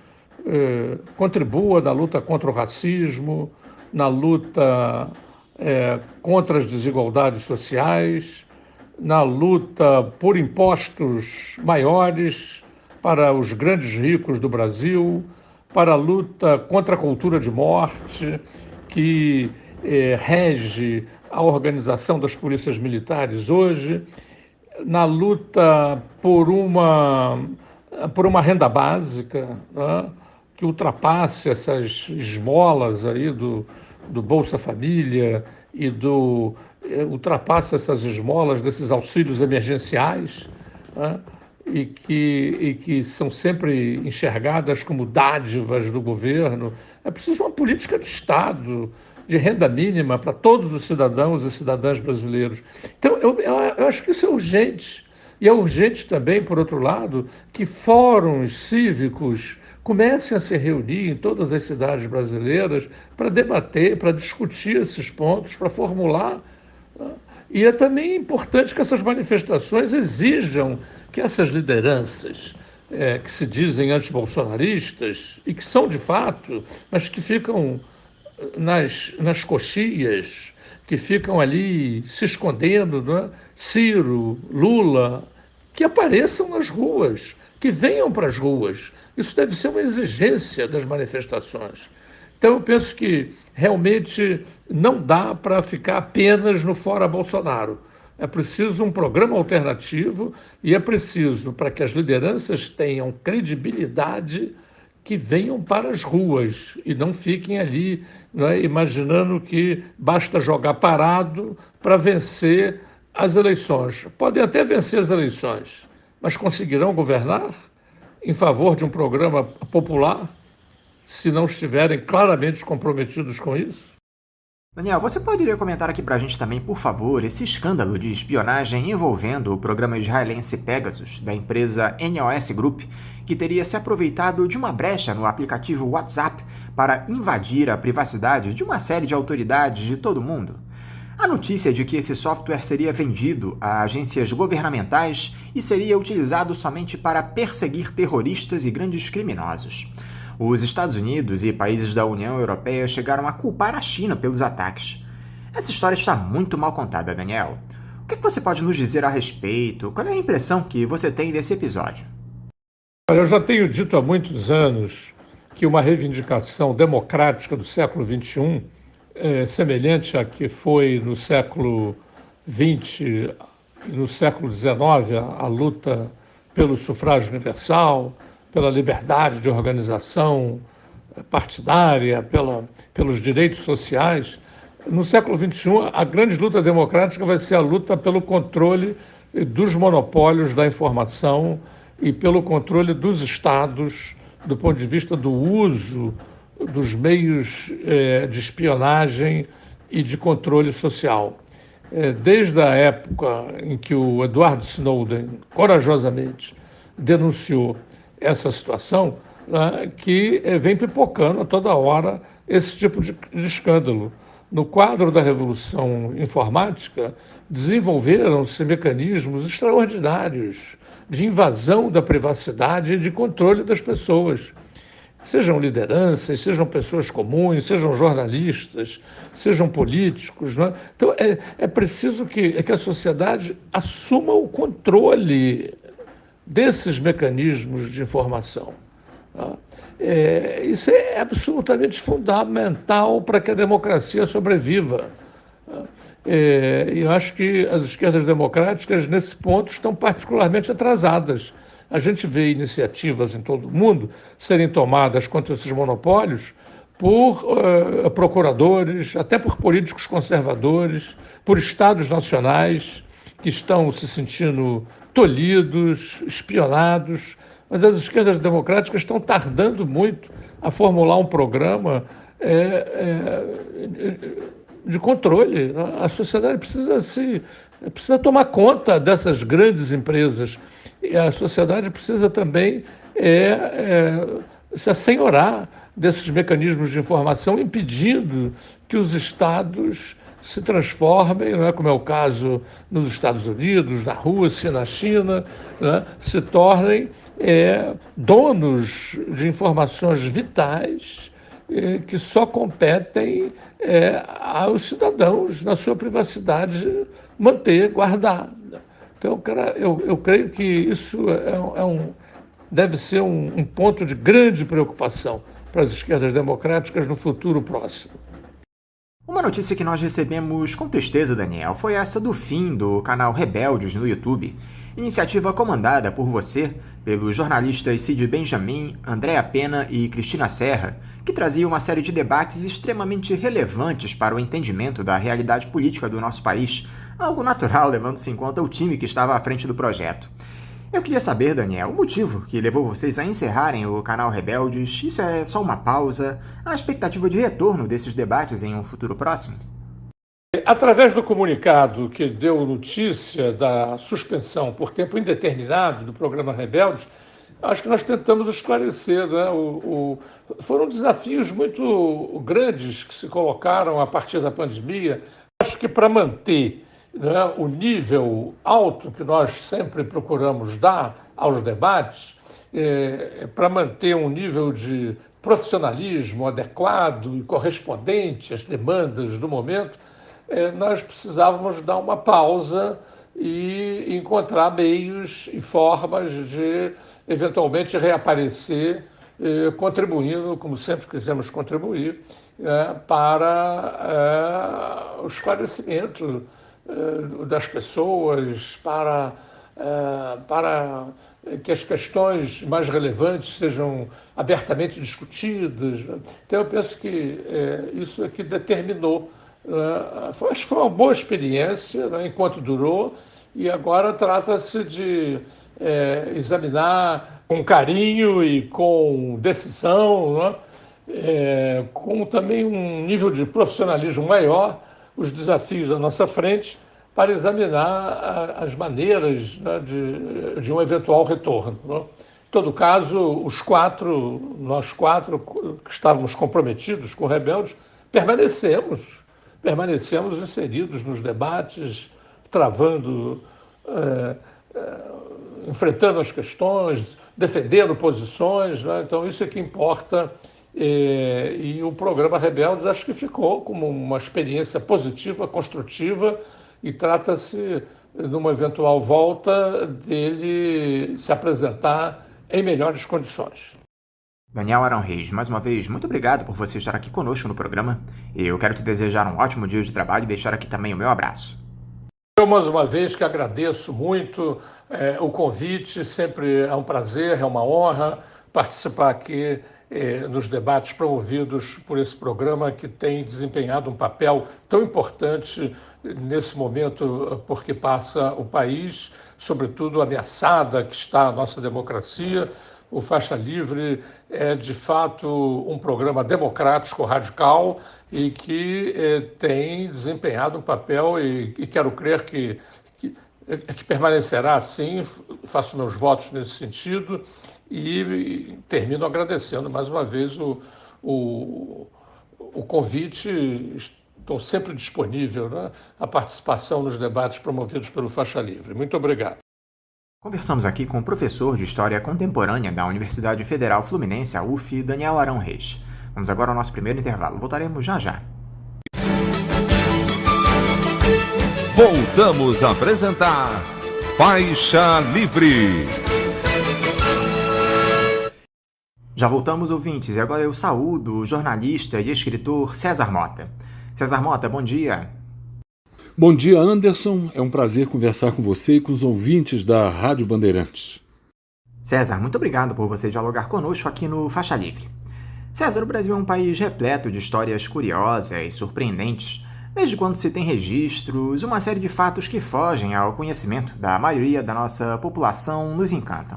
contribua na luta contra o racismo, na luta contra as desigualdades sociais, na luta por impostos maiores para os grandes ricos do Brasil, para a luta contra a cultura de morte, que rege a organização das polícias militares hoje, na luta por uma renda básica, né, que ultrapasse essas esmolas aí do Bolsa Família e ultrapasse essas esmolas desses auxílios emergenciais, né, e que são sempre enxergadas como dádivas do governo. É preciso uma política de Estado, de renda mínima para todos os cidadãos e cidadãs brasileiros. Então, eu acho que isso é urgente. E é urgente também, por outro lado, que fóruns cívicos comecem a se reunir em todas as cidades brasileiras para debater, para discutir esses pontos, para formular. E é também importante que essas manifestações exijam que essas lideranças que se dizem antibolsonaristas, e que são de fato, mas que ficam nas coxias, que ficam ali se escondendo, não é? Ciro, Lula, que apareçam nas ruas, que venham para as ruas. Isso deve ser uma exigência das manifestações. Então, eu penso que realmente não dá para ficar apenas no Fora Bolsonaro. É preciso um programa alternativo e é preciso, para que as lideranças tenham credibilidade, que venham para as ruas e não fiquem ali, não é, imaginando que basta jogar parado para vencer as eleições. Podem até vencer as eleições, mas conseguirão governar em favor de um programa popular se não estiverem claramente comprometidos com isso? Daniel, você poderia comentar aqui pra gente também, por favor, esse escândalo de espionagem envolvendo o programa israelense Pegasus, da empresa NOS Group, que teria se aproveitado de uma brecha no aplicativo WhatsApp para invadir a privacidade de uma série de autoridades de todo o mundo? A notícia de que esse software seria vendido a agências governamentais e seria utilizado somente para perseguir terroristas e grandes criminosos. Os Estados Unidos e países da União Europeia chegaram a culpar a China pelos ataques. Essa história está muito mal contada, Daniel. O que você pode nos dizer a respeito? Qual é a impressão que você tem desse episódio? Eu já tenho dito há muitos anos que uma reivindicação democrática do século XXI, semelhante à que foi no século XX e no século XIX, a luta pelo sufrágio universal, pela liberdade de organização partidária, pelos direitos sociais. No século XXI, a grande luta democrática vai ser a luta pelo controle dos monopólios da informação e pelo controle dos estados do ponto de vista do uso dos meios de espionagem e de controle social. Desde a época em que o Edward Snowden corajosamente denunciou essa situação, né, que vem pipocando a toda hora esse tipo de escândalo. No quadro da Revolução Informática, desenvolveram-se mecanismos extraordinários de invasão da privacidade e de controle das pessoas. Sejam lideranças, sejam pessoas comuns, sejam jornalistas, sejam políticos. Né? Então, é preciso que a sociedade assuma o controle desses mecanismos de informação. Isso é absolutamente fundamental para que a democracia sobreviva. E eu acho que as esquerdas democráticas, nesse ponto, estão particularmente atrasadas. A gente vê iniciativas em todo o mundo serem tomadas contra esses monopólios por procuradores, até por políticos conservadores, por estados nacionais que estão se sentindo tolhidos, espionados, mas as esquerdas democráticas estão tardando muito a formular um programa de controle. A sociedade precisa tomar conta dessas grandes empresas. E a sociedade precisa também se assenhorar desses mecanismos de informação, impedindo que os estados se transformem, né, como é o caso nos Estados Unidos, na Rússia, na China, né, se tornem donos de informações vitais que só competem aos cidadãos, na sua privacidade, manter, guardar. Então, eu creio que isso deve ser um ponto de grande preocupação para as esquerdas democráticas no futuro próximo. Uma notícia que nós recebemos com tristeza, Daniel, foi essa do fim do canal Rebeldes no YouTube, iniciativa comandada por você, pelos jornalistas Cid Benjamin, Andréa Pena e Cristina Serra, que trazia uma série de debates extremamente relevantes para o entendimento da realidade política do nosso país, algo natural levando-se em conta o time que estava à frente do projeto. Eu queria saber, Daniel, o motivo que levou vocês a encerrarem o canal Rebeldes. Isso é só uma pausa? Há expectativa de retorno desses debates em um futuro próximo? Através do comunicado que deu notícia da suspensão por tempo indeterminado do programa Rebeldes, acho que nós tentamos esclarecer, né? Foram desafios muito grandes que se colocaram a partir da pandemia. Acho que para manter, né, o nível alto que nós sempre procuramos dar aos debates, para manter um nível de profissionalismo adequado e correspondente às demandas do momento, nós precisávamos dar uma pausa e encontrar meios e formas de, eventualmente, reaparecer, contribuindo, como sempre quisemos contribuir, para o esclarecimento das pessoas, para que as questões mais relevantes sejam abertamente discutidas. Então, eu penso que isso é que determinou. Acho que foi uma boa experiência, né, enquanto durou, e agora trata-se de examinar com carinho e com decisão, né, com também um nível de profissionalismo maior, os desafios à nossa frente, para examinar as maneiras, né, de um eventual retorno, né? Em todo caso, nós quatro que estávamos comprometidos com o Rebeldes, permanecemos inseridos nos debates, travando, enfrentando as questões, defendendo posições, né? Então isso é que importa, e o programa Rebeldes acho que ficou como uma experiência positiva, construtiva, e trata-se, numa eventual volta, dele se apresentar em melhores condições. Daniel Arão Reis, mais uma vez, muito obrigado por você estar aqui conosco no programa. Eu quero te desejar um ótimo dia de trabalho e deixar aqui também o meu abraço. Eu, mais uma vez, que agradeço muito o convite, sempre é um prazer, é uma honra participar aqui nos debates promovidos por esse programa que tem desempenhado um papel tão importante nesse momento porque passa o país, sobretudo ameaçada que está a nossa democracia. O Faixa Livre é, de fato, um programa democrático, radical e que tem desempenhado um papel e quero crer que permanecerá assim. Faço meus votos nesse sentido e termino agradecendo mais uma vez o convite. Estou sempre disponível, né, à participação nos debates promovidos pelo Faixa Livre. Muito obrigado. Conversamos aqui com o professor de História Contemporânea da Universidade Federal Fluminense, a UF, Daniel Arão Reis. Vamos agora ao nosso primeiro intervalo. Voltaremos já já. Voltamos a apresentar Faixa Livre. Já voltamos, ouvintes, e agora eu saúdo o jornalista e escritor César Mota. César Mota, bom dia. Bom dia, Anderson. É um prazer conversar com você e com os ouvintes da Rádio Bandeirantes. César, muito obrigado por você dialogar conosco aqui no Faixa Livre. César, o Brasil é um país repleto de histórias curiosas e surpreendentes, desde quando se tem registros, uma série de fatos que fogem ao conhecimento da maioria da nossa população nos encantam.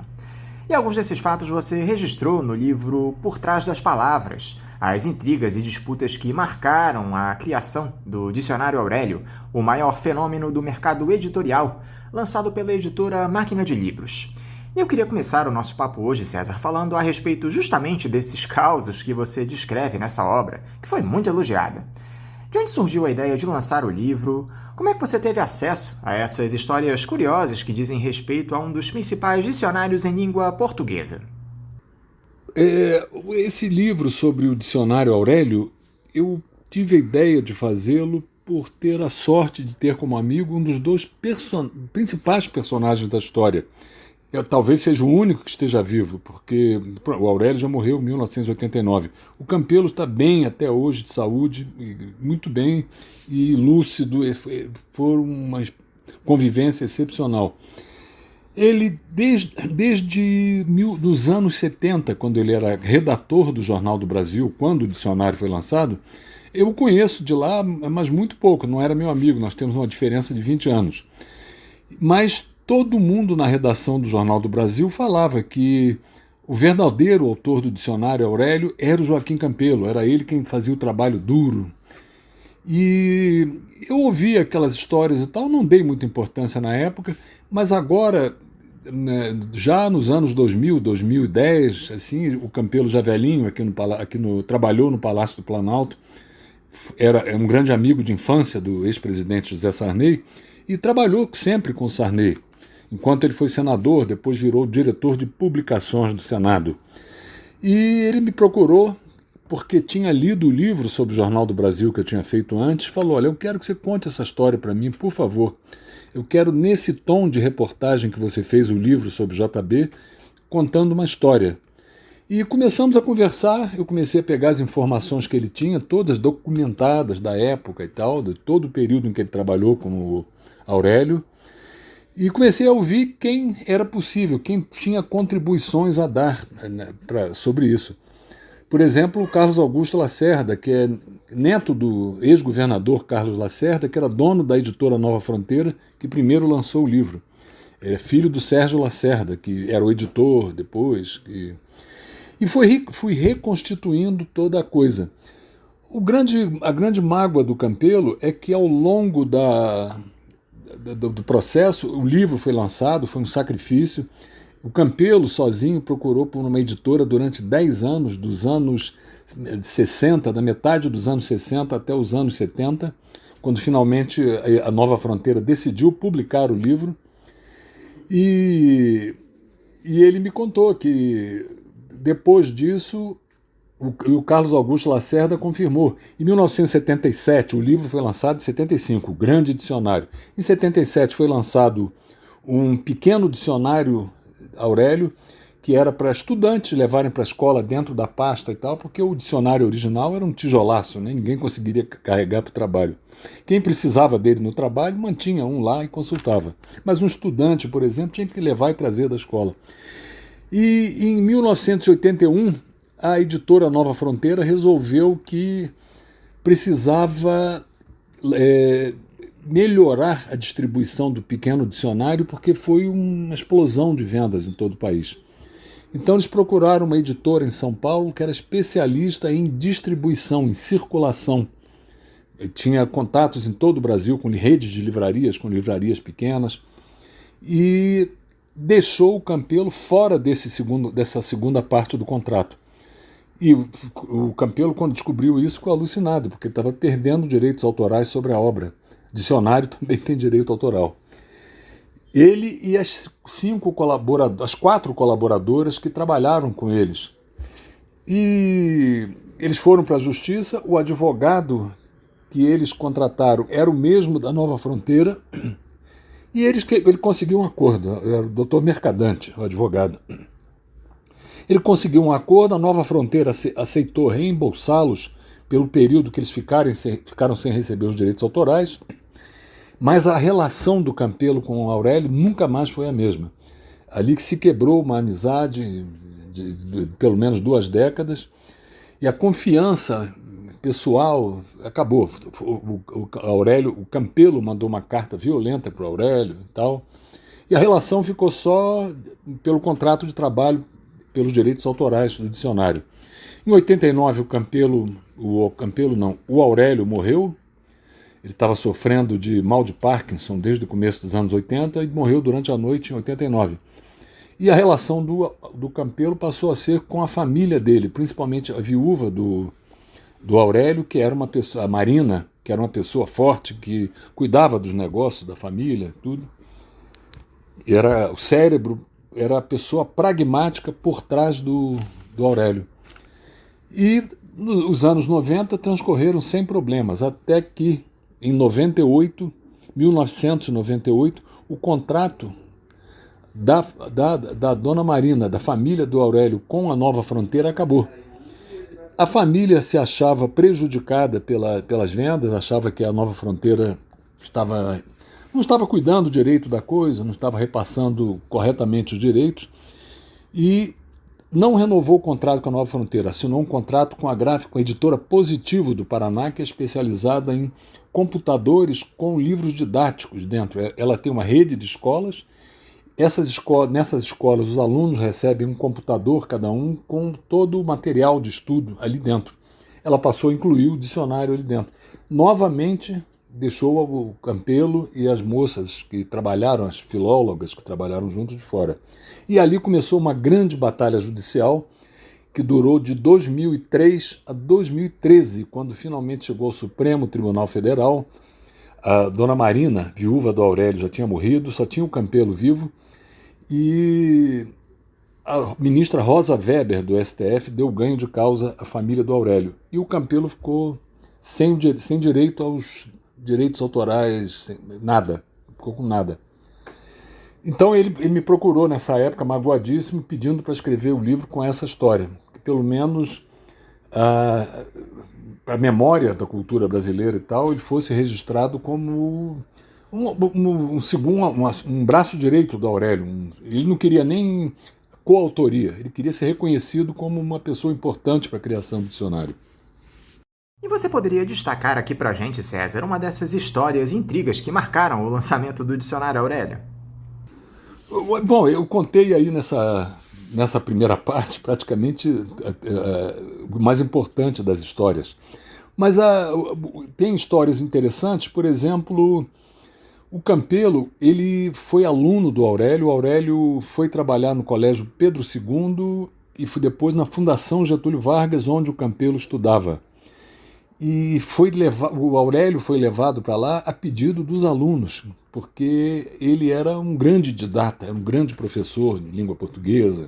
E alguns desses fatos você registrou no livro Por Trás das Palavras, as intrigas e disputas que marcaram a criação do Dicionário Aurélio, o maior fenômeno do mercado editorial, lançado pela editora Máquina de Livros. E eu queria começar o nosso papo hoje, César, falando a respeito justamente desses causos que você descreve nessa obra, que foi muito elogiada. De onde surgiu a ideia de lançar o livro? Como é que você teve acesso a essas histórias curiosas que dizem respeito a um dos principais dicionários em língua portuguesa? Esse livro sobre o Dicionário Aurélio, eu tive a ideia de fazê-lo por ter a sorte de ter como amigo um dos dois principais personagens da história. Talvez seja o único que esteja vivo, porque o Aurélio já morreu em 1989. O Campelo está bem até hoje, de saúde, muito bem e lúcido. Foi uma convivência excepcional. Ele, desde dos anos 70, quando ele era redator do Jornal do Brasil, quando o dicionário foi lançado, eu o conheço de lá, mas muito pouco, não era meu amigo, nós temos uma diferença de 20 anos. Mas todo mundo na redação do Jornal do Brasil falava que o verdadeiro autor do Dicionário Aurélio era o Joaquim Campelo, era ele quem fazia o trabalho duro. E eu ouvi aquelas histórias e tal, não dei muita importância na época, mas agora, né, já nos anos 2000, 2010, assim, o Campelo já velhinho, trabalhou no Palácio do Planalto, é um grande amigo de infância do ex-presidente José Sarney e trabalhou sempre com o Sarney. Enquanto ele foi senador, depois virou diretor de publicações do Senado. E ele me procurou porque tinha lido o livro sobre o Jornal do Brasil que eu tinha feito antes, falou: olha, eu quero que você conte essa história para mim, por favor. Eu quero, nesse tom de reportagem que você fez o livro sobre JB, contando uma história. E começamos a conversar, eu comecei a pegar as informações que ele tinha, todas documentadas da época e tal, de todo o período em que ele trabalhou com o Aurélio, e comecei a ouvir quem era possível, quem tinha contribuições a dar, né, sobre isso. Por exemplo, o Carlos Augusto Lacerda, que é neto do ex-governador Carlos Lacerda, que era dono da editora Nova Fronteira, que primeiro lançou o livro. É filho do Sérgio Lacerda, que era o editor depois. E fui reconstituindo toda a coisa. A grande mágoa do Campelo é que ao longo do processo, o livro foi lançado, foi um sacrifício. O Campelo, sozinho, procurou por uma editora durante 10 anos, dos anos 60, da metade dos anos 60 até os anos 70, quando finalmente a Nova Fronteira decidiu publicar o livro. E ele me contou que, depois disso, o Carlos Augusto Lacerda confirmou. Em 1977, o livro foi lançado em 75, o Grande Dicionário. Em 77 foi lançado um pequeno dicionário Aurélio, que era para estudantes levarem para a escola dentro da pasta e tal, porque o dicionário original era um tijolaço, né? Ninguém conseguiria carregar para o trabalho. Quem precisava dele no trabalho mantinha um lá e consultava. Mas um estudante, por exemplo, tinha que levar e trazer da escola. E em 1981, a editora Nova Fronteira resolveu que precisava melhorar a distribuição do pequeno dicionário, porque foi uma explosão de vendas em todo o país. Então eles procuraram uma editora em São Paulo que era especialista em distribuição, em circulação. Tinha contatos em todo o Brasil com redes de livrarias, com livrarias pequenas, e deixou o Campelo fora dessa segunda parte do contrato. E o Campelo, quando descobriu isso, ficou alucinado, porque estava perdendo direitos autorais sobre a obra. Dicionário também tem direito autoral. Ele e as 4 colaboradoras que trabalharam com eles. E eles foram para a justiça, o advogado que eles contrataram era o mesmo da Nova Fronteira, e ele conseguiu um acordo, era o Dr. Mercadante, o advogado. Ele conseguiu um acordo, a Nova Fronteira aceitou reembolsá-los pelo período que eles ficaram sem receber os direitos autorais, mas a relação do Campelo com o Aurélio nunca mais foi a mesma. Ali que se quebrou uma amizade de pelo menos 2 décadas, e a confiança pessoal acabou. O Campelo mandou uma carta violenta para o Aurélio e tal, e a relação ficou só pelo contrato de trabalho, pelos direitos autorais do dicionário. Em 89, o Aurélio morreu. Ele estava sofrendo de mal de Parkinson desde o começo dos anos 80 e morreu durante a noite em 89. E a relação do Campelo passou a ser com a família dele, principalmente a viúva do Aurélio, que era uma pessoa, a Marina, que era uma pessoa forte, que cuidava dos negócios da família, tudo. O cérebro era a pessoa pragmática por trás do Aurélio. E os anos 90 transcorreram sem problemas, até que em 1998, o contrato da dona Marina, da família do Aurélio, com a Nova Fronteira acabou. A família se achava prejudicada pelas vendas, achava que a Nova Fronteira não estava cuidando direito da coisa, não estava repassando corretamente os direitos, e não renovou o contrato com a Nova Fronteira, assinou um contrato com a editora Positivo do Paraná, que é especializada em computadores com livros didáticos dentro. Ela tem uma rede de escolas. Nessas escolas, os alunos recebem um computador, cada um, com todo o material de estudo ali dentro. Ela passou a incluir o dicionário ali dentro. Novamente, deixou o Campelo e as moças que trabalharam, as filólogas que trabalharam juntos, de fora. E ali começou uma grande batalha judicial que durou de 2003 a 2013, quando finalmente chegou ao Supremo Tribunal Federal. A dona Marina, viúva do Aurélio, já tinha morrido, só tinha o Campelo vivo, e a ministra Rosa Weber, do STF, deu ganho de causa à família do Aurélio. E o Campelo ficou sem direito aos direitos autorais, nada, ficou com nada. Então ele me procurou nessa época, magoadíssimo, pedindo para escrever o livro com essa história, que pelo menos para a memória da cultura brasileira e tal, ele fosse registrado como um braço direito do Aurélio. Ele não queria nem coautoria, ele queria ser reconhecido como uma pessoa importante para a criação do dicionário. E você poderia destacar aqui pra gente, César, uma dessas histórias e intrigas que marcaram o lançamento do Dicionário Aurélio? Bom, eu contei aí nessa primeira parte praticamente o mais importante das histórias. Mas tem histórias interessantes, por exemplo, o Campelo, ele foi aluno do Aurélio. O Aurélio foi trabalhar no Colégio Pedro II e foi depois na Fundação Getúlio Vargas, onde o Campelo estudava. E o Aurélio foi levado para lá a pedido dos alunos, porque ele era um grande didata, era um grande professor de língua portuguesa.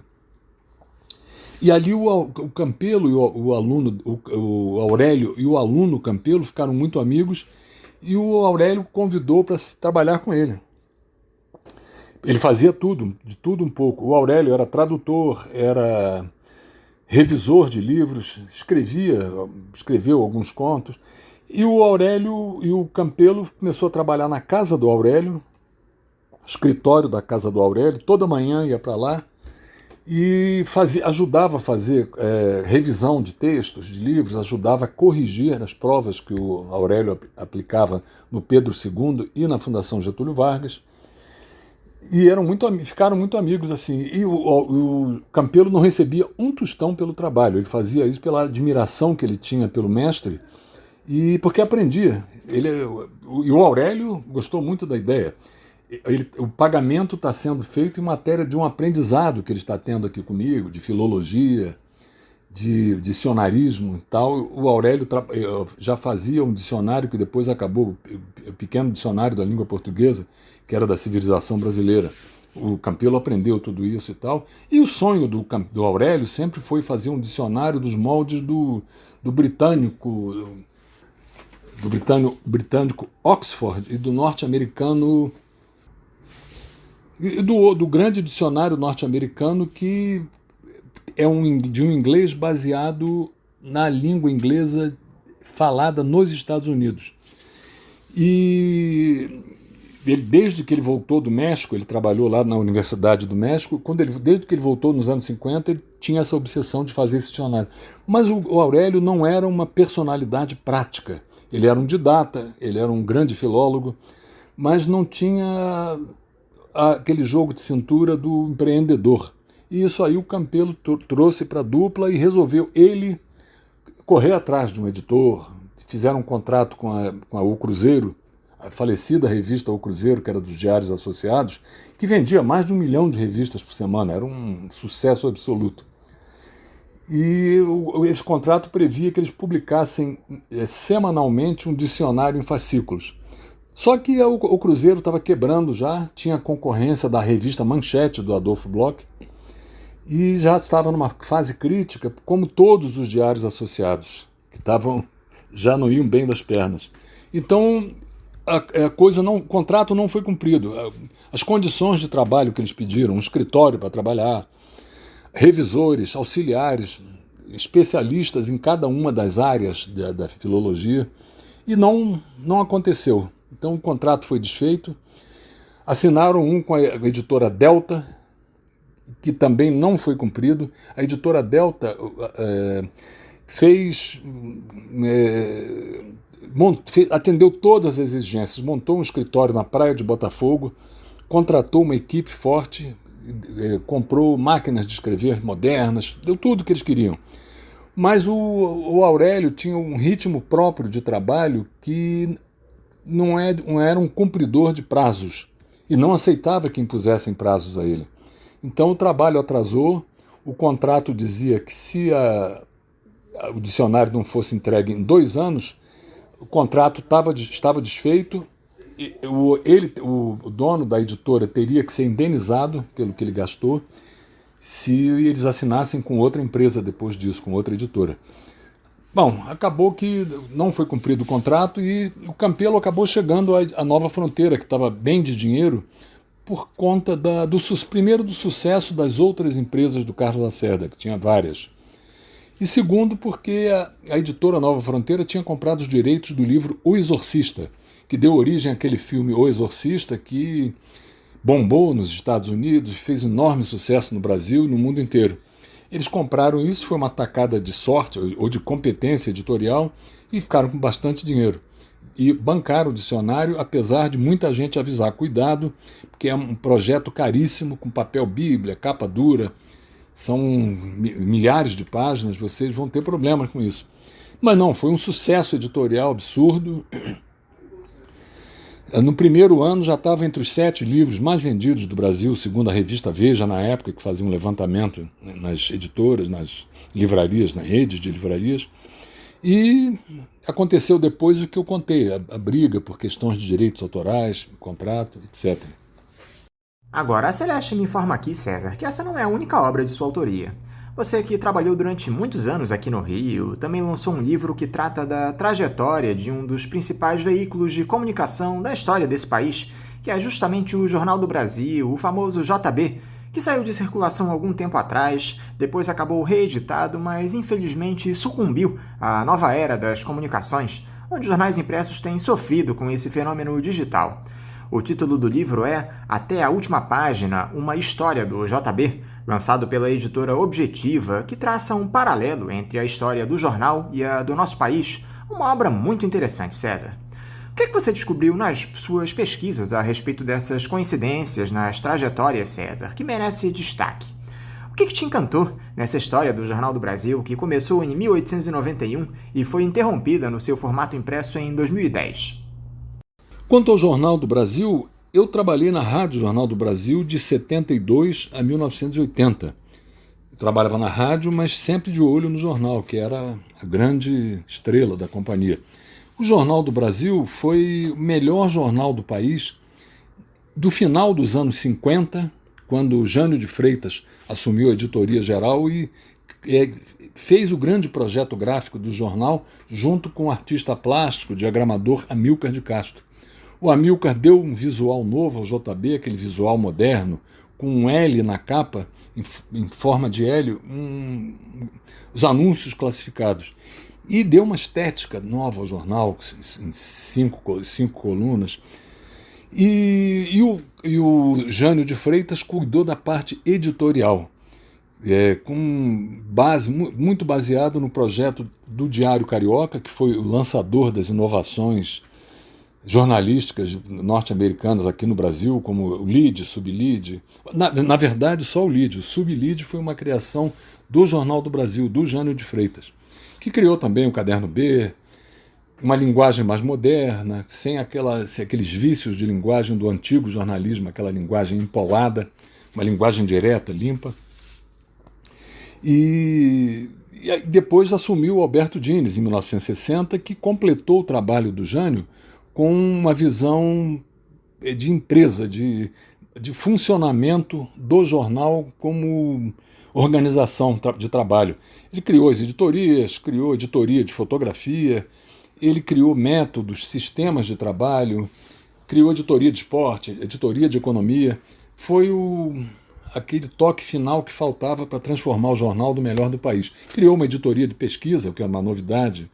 E ali o Campelo e o Aurélio e o aluno Campelo ficaram muito amigos, e o Aurélio convidou para trabalhar com ele. Ele fazia tudo, de tudo um pouco. O Aurélio era tradutor, era revisor de livros, escreveu alguns contos, e o Aurélio e o Campelo começou a trabalhar na casa do Aurélio, escritório da casa do Aurélio, toda manhã ia para lá e ajudava a fazer revisão de textos, de livros, ajudava a corrigir as provas que o Aurélio aplicava no Pedro II e na Fundação Getúlio Vargas. E ficaram muito amigos assim. E o Campelo não recebia um tostão pelo trabalho. Ele fazia isso pela admiração que ele tinha pelo mestre e porque aprendia. E o Aurélio gostou muito da ideia. O pagamento está sendo feito em matéria de um aprendizado que ele está tendo aqui comigo, de filologia, de dicionarismo e tal. O Aurélio já fazia um dicionário que depois acabou, o pequeno dicionário da língua portuguesa, que era da civilização brasileira. O Campelo aprendeu tudo isso e tal. E o sonho do Aurélio sempre foi fazer um dicionário dos moldes do britânico Oxford e do norte-americano, do grande dicionário norte-americano, que é de um inglês baseado na língua inglesa falada nos Estados Unidos. E desde que ele voltou do México, ele trabalhou lá na Universidade do México, desde que ele voltou nos anos 50, ele tinha essa obsessão de fazer esse dicionário. Mas o Aurélio não era uma personalidade prática. Ele era um didata, ele era um grande filólogo, mas não tinha aquele jogo de cintura do empreendedor. E isso aí o Campelo trouxe para a dupla e resolveu ele correr atrás de um editor. Fizeram um contrato com O Cruzeiro, a falecida revista O Cruzeiro, que era dos Diários Associados, que vendia mais de 1 milhão de revistas por semana, era um sucesso absoluto. E esse contrato previa que eles publicassem semanalmente um dicionário em fascículos. Só que o Cruzeiro estava quebrando já, tinha concorrência da revista Manchete, do Adolfo Bloch, e já estava numa fase crítica, como todos os diários associados, que já não iam bem das pernas. Então, o contrato não foi cumprido. As condições de trabalho que eles pediram, um escritório para trabalhar, revisores, auxiliares, especialistas em cada uma das áreas da filologia, e não aconteceu. Então o contrato foi desfeito, assinaram um com a editora Delta, que também não foi cumprido. A editora Delta atendeu todas as exigências, montou um escritório na praia de Botafogo, contratou uma equipe forte, comprou máquinas de escrever modernas, deu tudo o que eles queriam. Mas o Aurélio tinha um ritmo próprio de trabalho que não era um cumpridor de prazos e não aceitava que impusessem prazos a ele. Então o trabalho atrasou, o contrato dizia que se o dicionário não fosse entregue em 2 anos, o contrato estava desfeito, e o dono da editora teria que ser indenizado pelo que ele gastou se eles assinassem com outra empresa depois disso, com outra editora. Bom, acabou que não foi cumprido o contrato e o Campelo acabou chegando à Nova Fronteira, que estava bem de dinheiro, por conta primeiro do sucesso das outras empresas do Carlos Lacerda, que tinha várias. E segundo, porque a editora Nova Fronteira tinha comprado os direitos do livro O Exorcista, que deu origem àquele filme O Exorcista, que bombou nos Estados Unidos, fez enorme sucesso no Brasil e no mundo inteiro. Eles compraram isso, foi uma tacada de sorte ou de competência editorial e ficaram com bastante dinheiro. E bancaram o dicionário, apesar de muita gente avisar, cuidado, porque é um projeto caríssimo, com papel bíblia, capa dura, são milhares de páginas, vocês vão ter problemas com isso. Mas não, foi um sucesso editorial absurdo. No primeiro ano já estava entre os 7 livros mais vendidos do Brasil, segundo a revista Veja, na época, que fazia um levantamento nas editoras, nas livrarias, nas redes de livrarias. E aconteceu depois o que eu contei, a briga por questões de direitos autorais, contrato, etc. Agora, a Celeste me informa aqui, César, que essa não é a única obra de sua autoria. Você que trabalhou durante muitos anos aqui no Rio, também lançou um livro que trata da trajetória de um dos principais veículos de comunicação da história desse país, que é justamente o Jornal do Brasil, o famoso JB, que saiu de circulação há algum tempo atrás, depois acabou reeditado, mas infelizmente sucumbiu à nova era das comunicações, onde os jornais impressos têm sofrido com esse fenômeno digital. O título do livro é Até a Última Página, uma história do JB, lançado pela editora Objetiva, que traça um paralelo entre a história do jornal e a do nosso país. Uma obra muito interessante, César. O que você descobriu nas suas pesquisas a respeito dessas coincidências nas trajetórias, César, que merece destaque? O que te encantou nessa história do Jornal do Brasil, que começou em 1891 e foi interrompida no seu formato impresso em 2010? Quanto ao Jornal do Brasil, eu trabalhei na Rádio Jornal do Brasil de 72 a 1980. Eu trabalhava na rádio, mas sempre de olho no jornal, que era a grande estrela da companhia. O Jornal do Brasil foi o melhor jornal do país do final dos anos 50, quando Jânio de Freitas assumiu a editoria geral e fez o grande projeto gráfico do jornal junto com o artista plástico, diagramador Amílcar de Castro. O Amílcar deu um visual novo ao JB, aquele visual moderno, com um L na capa, em forma de L, os anúncios classificados. E deu uma estética nova ao jornal, em cinco colunas. E o Jânio de Freitas cuidou da parte editorial, muito baseado no projeto do Diário Carioca, que foi o lançador das inovações jornalísticas norte-americanas aqui no Brasil, como o lead, sublead. Na verdade, só o lead. O sublead foi uma criação do Jornal do Brasil, do Jânio de Freitas, que criou também o Caderno B, uma linguagem mais moderna, sem aqueles vícios de linguagem do antigo jornalismo, aquela linguagem empolada, uma linguagem direta, limpa. E depois assumiu o Alberto Dines, em 1960, que completou o trabalho do Jânio com uma visão de empresa, de funcionamento do jornal como organização de trabalho. Ele criou as editorias, criou editoria de fotografia, ele criou métodos, sistemas de trabalho, criou editoria de esporte, editoria de economia. Foi aquele toque final que faltava para transformar o jornal do melhor do país. Criou uma editoria de pesquisa, o que era uma novidade.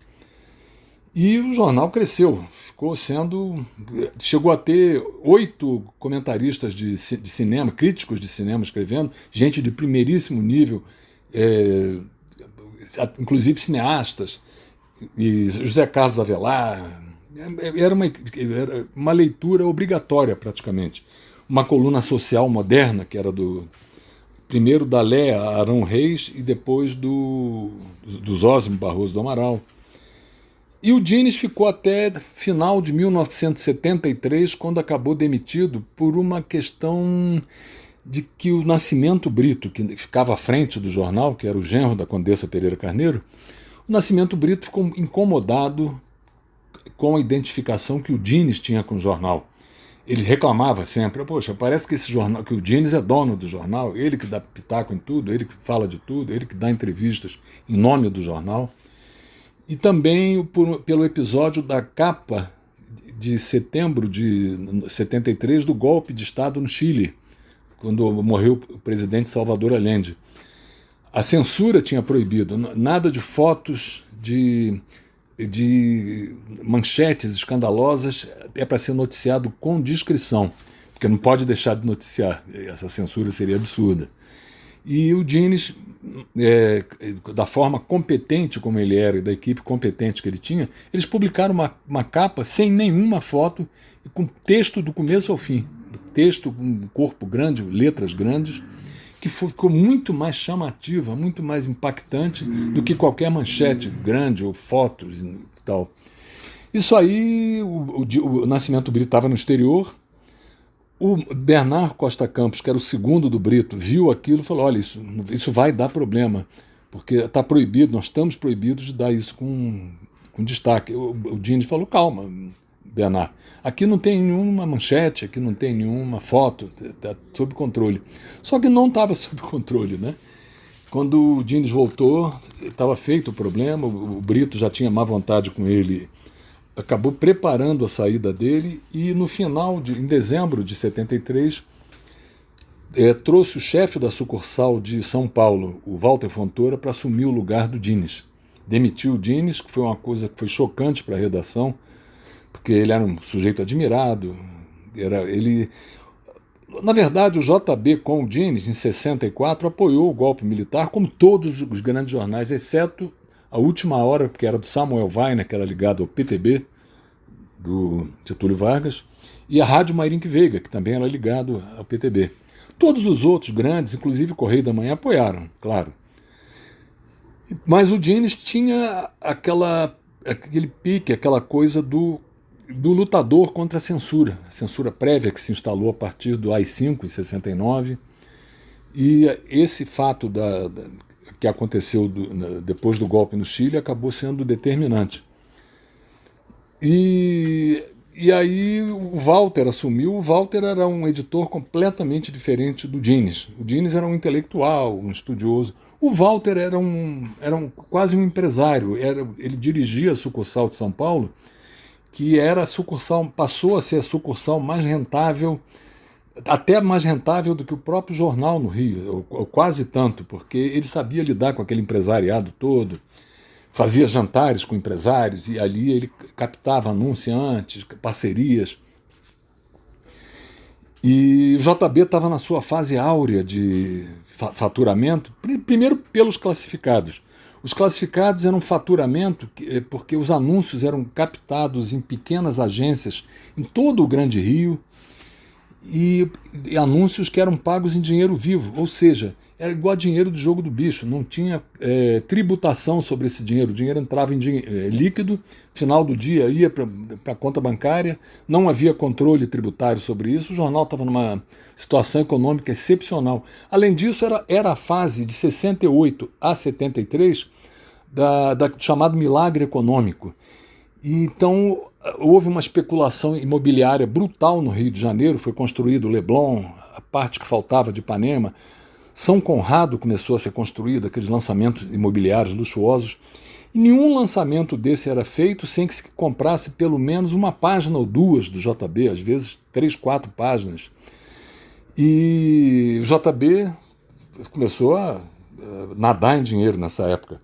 E o jornal cresceu, chegou a ter 8 comentaristas de cinema, críticos de cinema escrevendo, gente de primeiríssimo nível, inclusive cineastas, e José Carlos Avelar. Era uma leitura obrigatória praticamente. Uma coluna social moderna, que era primeiro da Léa Arão Reis e depois do Zósimo Barroso do Amaral. E o Dines ficou até final de 1973, quando acabou demitido por uma questão de que o Nascimento Brito, que ficava à frente do jornal, que era o genro da Condessa Pereira Carneiro, o Nascimento Brito ficou incomodado com a identificação que o Dines tinha com o jornal. Ele reclamava sempre, poxa, parece que esse jornal, que o Dines é dono do jornal, ele que dá pitaco em tudo, ele que fala de tudo, ele que dá entrevistas em nome do jornal. E também pelo episódio da capa de setembro de 73 do golpe de Estado no Chile, quando morreu o presidente Salvador Allende. A censura tinha proibido, nada de fotos, de manchetes escandalosas, é para ser noticiado com discrição, porque não pode deixar de noticiar, essa censura seria absurda. E o Dines, da forma competente como ele era e da equipe competente que ele tinha, eles publicaram uma capa sem nenhuma foto e com texto do começo ao fim. Texto com um corpo grande, letras grandes, que ficou muito mais chamativa, muito mais impactante do que qualquer manchete grande ou fotos e tal. Isso aí, o Nascimento Brito estava no exterior. O Bernard Costa Campos, que era o segundo do Brito, viu aquilo e falou, olha, isso vai dar problema, porque está proibido, nós estamos proibidos de dar isso com destaque. O Dines falou, calma, Bernard, aqui não tem nenhuma manchete, aqui não tem nenhuma foto, está sob controle. Só que não estava sob controle, né? Quando o Dines voltou, estava feito o problema, o Brito já tinha má vontade com ele, acabou preparando a saída dele e no final, em dezembro de 73, trouxe o chefe da sucursal de São Paulo, o Walter Fontoura, para assumir o lugar do Dines. Demitiu o Dines, que foi uma coisa que foi chocante para a redação, porque ele era um sujeito admirado. Na verdade, o JB com o Dines, em 64, apoiou o golpe militar, como todos os grandes jornais, exceto a Última Hora, que era do Samuel Weiner, que era ligado ao PTB, do Getúlio Vargas, e a Rádio Mayrink Veiga, que também era ligado ao PTB. Todos os outros grandes, inclusive o Correio da Manhã, apoiaram, claro. Mas o Dines tinha aquele pique, aquela coisa do lutador contra a censura prévia que se instalou a partir do AI-5, em 69, e esse fato que aconteceu depois do golpe no Chile acabou sendo determinante. E aí o Walter assumiu. O Walter era um editor completamente diferente do Dines. O Dines era um intelectual, um estudioso. O Walter era quase um empresário. Ele dirigia a sucursal de São Paulo, que era passou a ser a sucursal mais rentável, até mais rentável do que o próprio jornal no Rio, ou quase tanto, porque ele sabia lidar com aquele empresariado todo, fazia jantares com empresários e ali ele captava anunciantes, parcerias. E o JB estava na sua fase áurea de faturamento, primeiro pelos classificados. Os classificados eram faturamento porque os anúncios eram captados em pequenas agências em todo o Grande Rio e anúncios que eram pagos em dinheiro vivo, ou seja, era igual a dinheiro do jogo do bicho, não tinha tributação sobre esse dinheiro. O dinheiro entrava em líquido, final do dia ia para a conta bancária, não havia controle tributário sobre isso, o jornal estava numa situação econômica excepcional. Além disso, era a fase de 68 a 73 do chamado milagre econômico. E então houve uma especulação imobiliária brutal no Rio de Janeiro, foi construído o Leblon, a parte que faltava de Ipanema, São Conrado começou a ser construído, aqueles lançamentos imobiliários luxuosos, e nenhum lançamento desse era feito sem que se comprasse pelo menos uma página ou duas do JB, às vezes 3, 4 páginas. E o JB começou a nadar em dinheiro nessa época.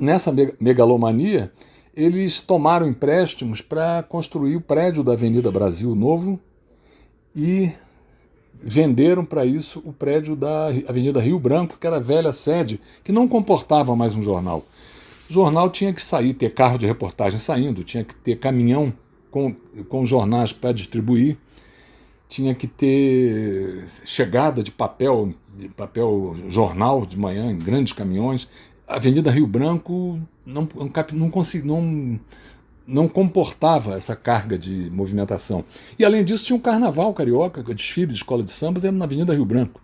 Nessa megalomania, eles tomaram empréstimos para construir o prédio da Avenida Brasil Novo e venderam para isso o prédio da Avenida Rio Branco, que era a velha sede, que não comportava mais um jornal. O jornal tinha que sair, ter carro de reportagem saindo, tinha que ter caminhão com jornais para distribuir, tinha que ter chegada de papel jornal de manhã em grandes caminhões. a Avenida Rio Branco não comportava essa carga de movimentação. E, além disso, tinha um carnaval carioca, o desfile de escola de sambas era na Avenida Rio Branco.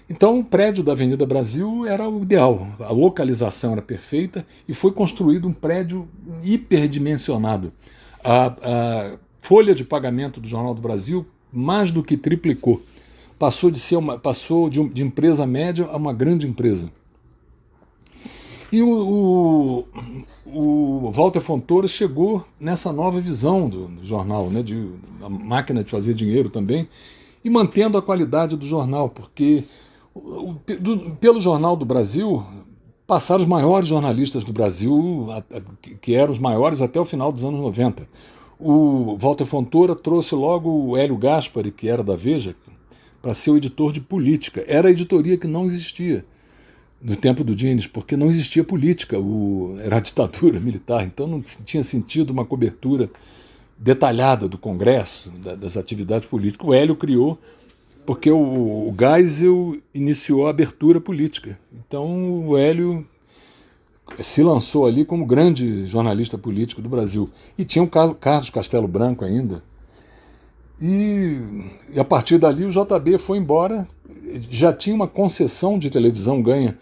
Então, o prédio da Avenida Brasil era o ideal, a localização era perfeita e foi construído um prédio hiperdimensionado. A folha de pagamento do Jornal do Brasil mais do que triplicou. Passou de empresa média a uma grande empresa. E o Walter Fontoura chegou nessa nova visão do jornal, né, a máquina de fazer dinheiro também, e mantendo a qualidade do jornal, porque pelo Jornal do Brasil passaram os maiores jornalistas do Brasil, que eram os maiores até o final dos anos 90. O Walter Fontoura trouxe logo o Hélio Gaspari, que era da Veja, para ser o editor de política. Era a editoria que não existia no tempo do Dines, porque não existia política, era a ditadura militar, então não tinha sentido uma cobertura detalhada do Congresso, das atividades políticas. O Hélio criou, porque o Geisel iniciou a abertura política. Então o Hélio se lançou ali como grande jornalista político do Brasil. E tinha o Carlos Castelo Branco ainda. E a partir dali o JB foi embora, já tinha uma concessão de televisão ganha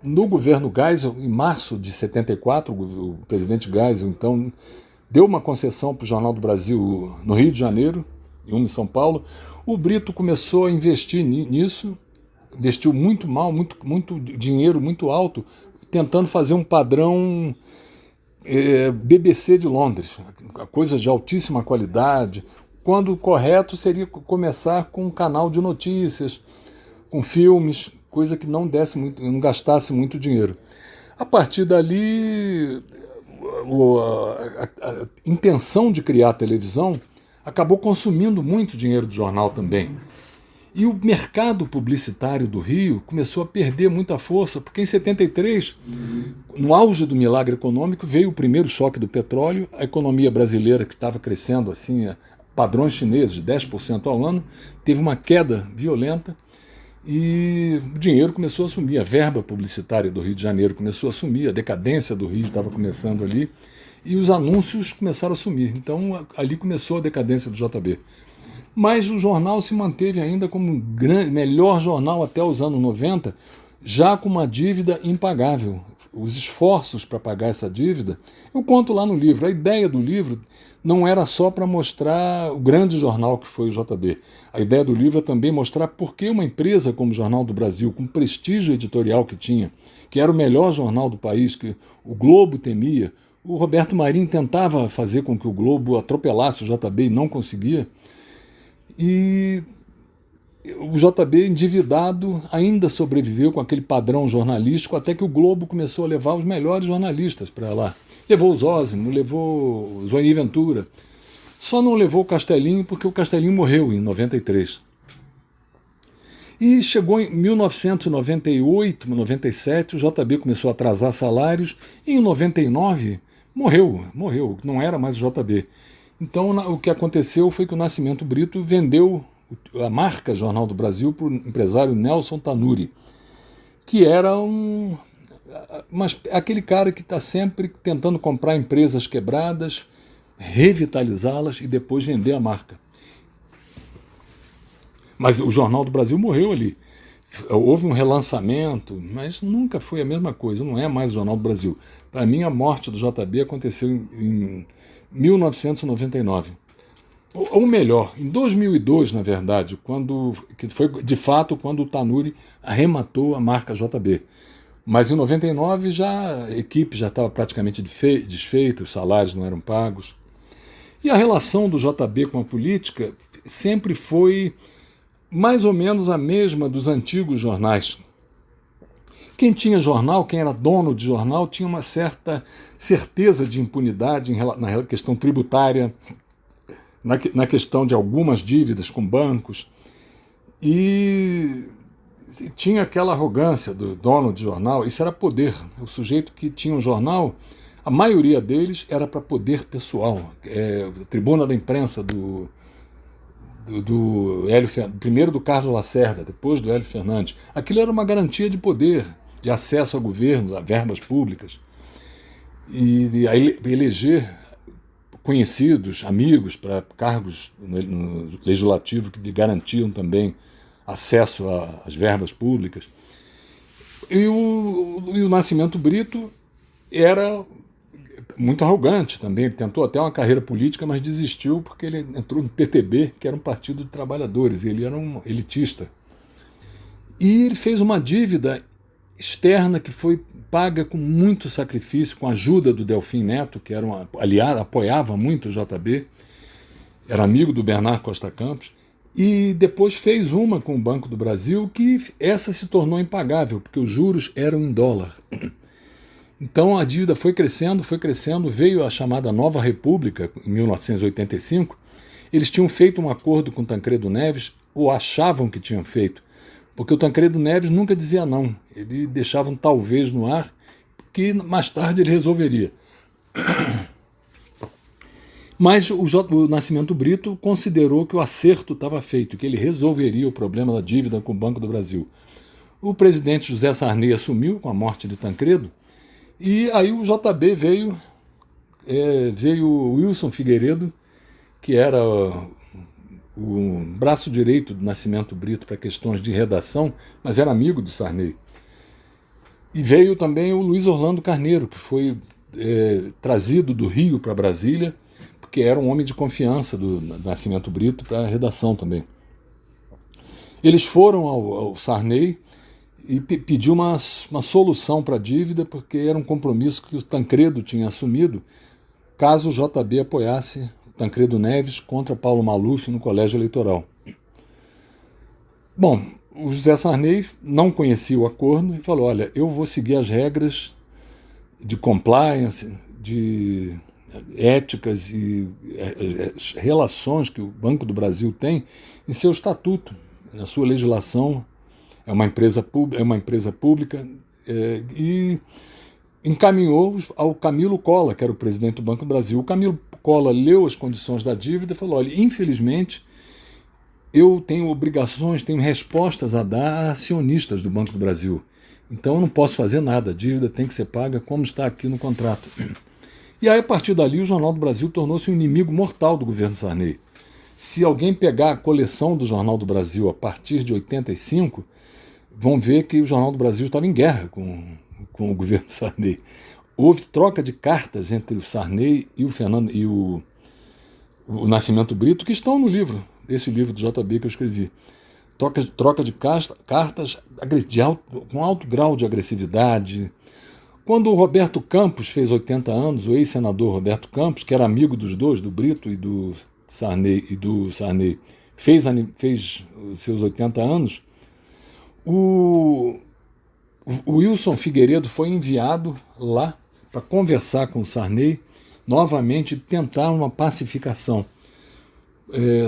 no governo Geisel, em março de 74, o presidente Geisel, então, deu uma concessão para o Jornal do Brasil no Rio de Janeiro, e uma em São Paulo. O Brito começou a investir nisso, investiu muito mal, muito dinheiro, muito alto, tentando fazer um padrão BBC de Londres, coisa de altíssima qualidade, quando o correto seria começar com um canal de notícias, com filmes, coisa que não gastasse muito dinheiro. A partir dali, a intenção de criar a televisão acabou consumindo muito dinheiro do jornal também. E o mercado publicitário do Rio começou a perder muita força, porque em 73, no auge do milagre econômico, veio o primeiro choque do petróleo, a economia brasileira, que estava crescendo assim, a padrões chineses de 10% ao ano, teve uma queda violenta e o dinheiro começou a sumir, a verba publicitária do Rio de Janeiro começou a sumir, a decadência do Rio estava começando ali, e os anúncios começaram a sumir. Então ali começou a decadência do JB. Mas o jornal se manteve ainda como o melhor jornal até os anos 90, já com uma dívida impagável. Os esforços para pagar essa dívida, eu conto lá no livro. A ideia do livro não era só para mostrar o grande jornal que foi o JB. A ideia do livro é também mostrar por que uma empresa como o Jornal do Brasil, com o prestígio editorial que tinha, que era o melhor jornal do país, que o Globo temia, o Roberto Marinho tentava fazer com que o Globo atropelasse o JB e não conseguia. E o JB, endividado, ainda sobreviveu com aquele padrão jornalístico, até que o Globo começou a levar os melhores jornalistas para lá. Levou o Zósimo, levou o Zoni Ventura. Só não levou o Castelinho, porque o Castelinho morreu em 93. E chegou em 1998, 97, o JB começou a atrasar salários, e em 99 morreu, não era mais o JB. Então o que aconteceu foi que o Nascimento Brito vendeu a marca Jornal do Brasil para o empresário Nelson Tanuri, que era aquele cara que está sempre tentando comprar empresas quebradas, revitalizá-las e depois vender a marca. Mas o Jornal do Brasil morreu ali. Houve um relançamento, mas nunca foi a mesma coisa, não é mais o Jornal do Brasil. Para mim, a morte do JB aconteceu em 1999. Ou melhor, em 2002, na verdade, que foi de fato quando o Tanuri arrematou a marca JB. Mas em 99 a equipe já estava praticamente desfeita, os salários não eram pagos. E a relação do JB com a política sempre foi mais ou menos a mesma dos antigos jornais. Quem tinha jornal, quem era dono de jornal, tinha uma certa certeza de impunidade na questão tributária, na questão de algumas dívidas com bancos, e tinha aquela arrogância do dono de jornal. Isso era poder. O sujeito que tinha um jornal, a maioria deles era para poder pessoal. A tribuna da imprensa do Hélio, primeiro do Carlos Lacerda, depois do Hélio Fernandes. Aquilo era uma garantia de poder. de acesso ao governo, a verbas públicas, e a eleger conhecidos, amigos para cargos no legislativo que lhe garantiam também acesso às verbas públicas. E o Nascimento Brito era muito arrogante também, ele tentou até uma carreira política, mas desistiu porque ele entrou no PTB, que era um partido de trabalhadores, e ele era um elitista. E ele fez uma dívida externa que foi paga com muito sacrifício, com a ajuda do Delfim Neto, que era um aliado, apoiava muito o JB, era amigo do Bernardo Costa Campos, e depois fez uma com o Banco do Brasil, que essa se tornou impagável, porque os juros eram em dólar. Então a dívida foi crescendo, veio a chamada Nova República, em 1985, eles tinham feito um acordo com Tancredo Neves, ou achavam que tinham feito, porque o Tancredo Neves nunca dizia não, ele deixava um talvez no ar, que mais tarde ele resolveria. Mas o Nascimento Brito considerou que o acerto estava feito, que ele resolveria o problema da dívida com o Banco do Brasil. O presidente José Sarney assumiu com a morte de Tancredo, e aí o JB veio o Wilson Figueiredo, que era o braço direito do Nascimento Brito para questões de redação, mas era amigo do Sarney. E veio também o Luiz Orlando Carneiro, que foi trazido do Rio para Brasília, porque era um homem de confiança do Nascimento Brito para a redação também. Eles foram ao Sarney e pediu uma solução para a dívida, porque era um compromisso que o Tancredo tinha assumido, caso o JB apoiasse Tancredo Neves contra Paulo Maluf no colégio eleitoral. Bom, o José Sarney não conhecia o acordo e falou, olha, eu vou seguir as regras de compliance, de éticas e relações que o Banco do Brasil tem em seu estatuto, na sua legislação, é uma empresa pública, e encaminhou ao Camilo Colla, que era o presidente do Banco do Brasil. O Camilo Colla leu as condições da dívida e falou, olha, infelizmente eu tenho obrigações, tenho respostas a dar a acionistas do Banco do Brasil, então eu não posso fazer nada, a dívida tem que ser paga como está aqui no contrato. E aí, a partir dali, o Jornal do Brasil tornou-se um inimigo mortal do governo Sarney. Se alguém pegar a coleção do Jornal do Brasil a partir de 85, vão ver que o Jornal do Brasil estava em guerra com o governo Sarney. Houve troca de cartas entre o Sarney e o Fernando e o Nascimento Brito, que estão no livro, esse livro do JB que eu escrevi. Troca de cartas com alto grau de agressividade. Quando o Roberto Campos fez 80 anos, o ex-senador Roberto Campos, que era amigo dos dois, do Brito e do Sarney, fez os seus 80 anos, o Wilson Figueiredo foi enviado lá para conversar com o Sarney, novamente tentar uma pacificação.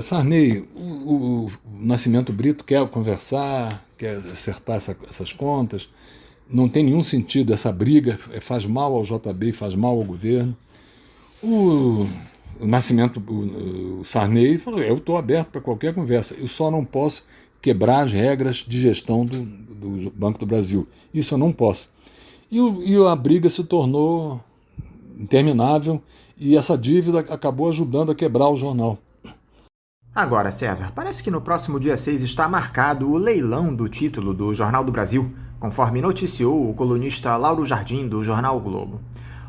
Sarney, o Nascimento Brito quer conversar, quer acertar essas contas, não tem nenhum sentido essa briga, faz mal ao JB, faz mal ao governo. O Sarney falou, eu estou aberto para qualquer conversa, eu só não posso quebrar as regras de gestão do Banco do Brasil. Isso eu não posso. E a briga se tornou interminável e essa dívida acabou ajudando a quebrar o jornal. Agora, César, parece que no próximo dia 6 está marcado o leilão do título do Jornal do Brasil, conforme noticiou o colunista Lauro Jardim, do jornal o Globo.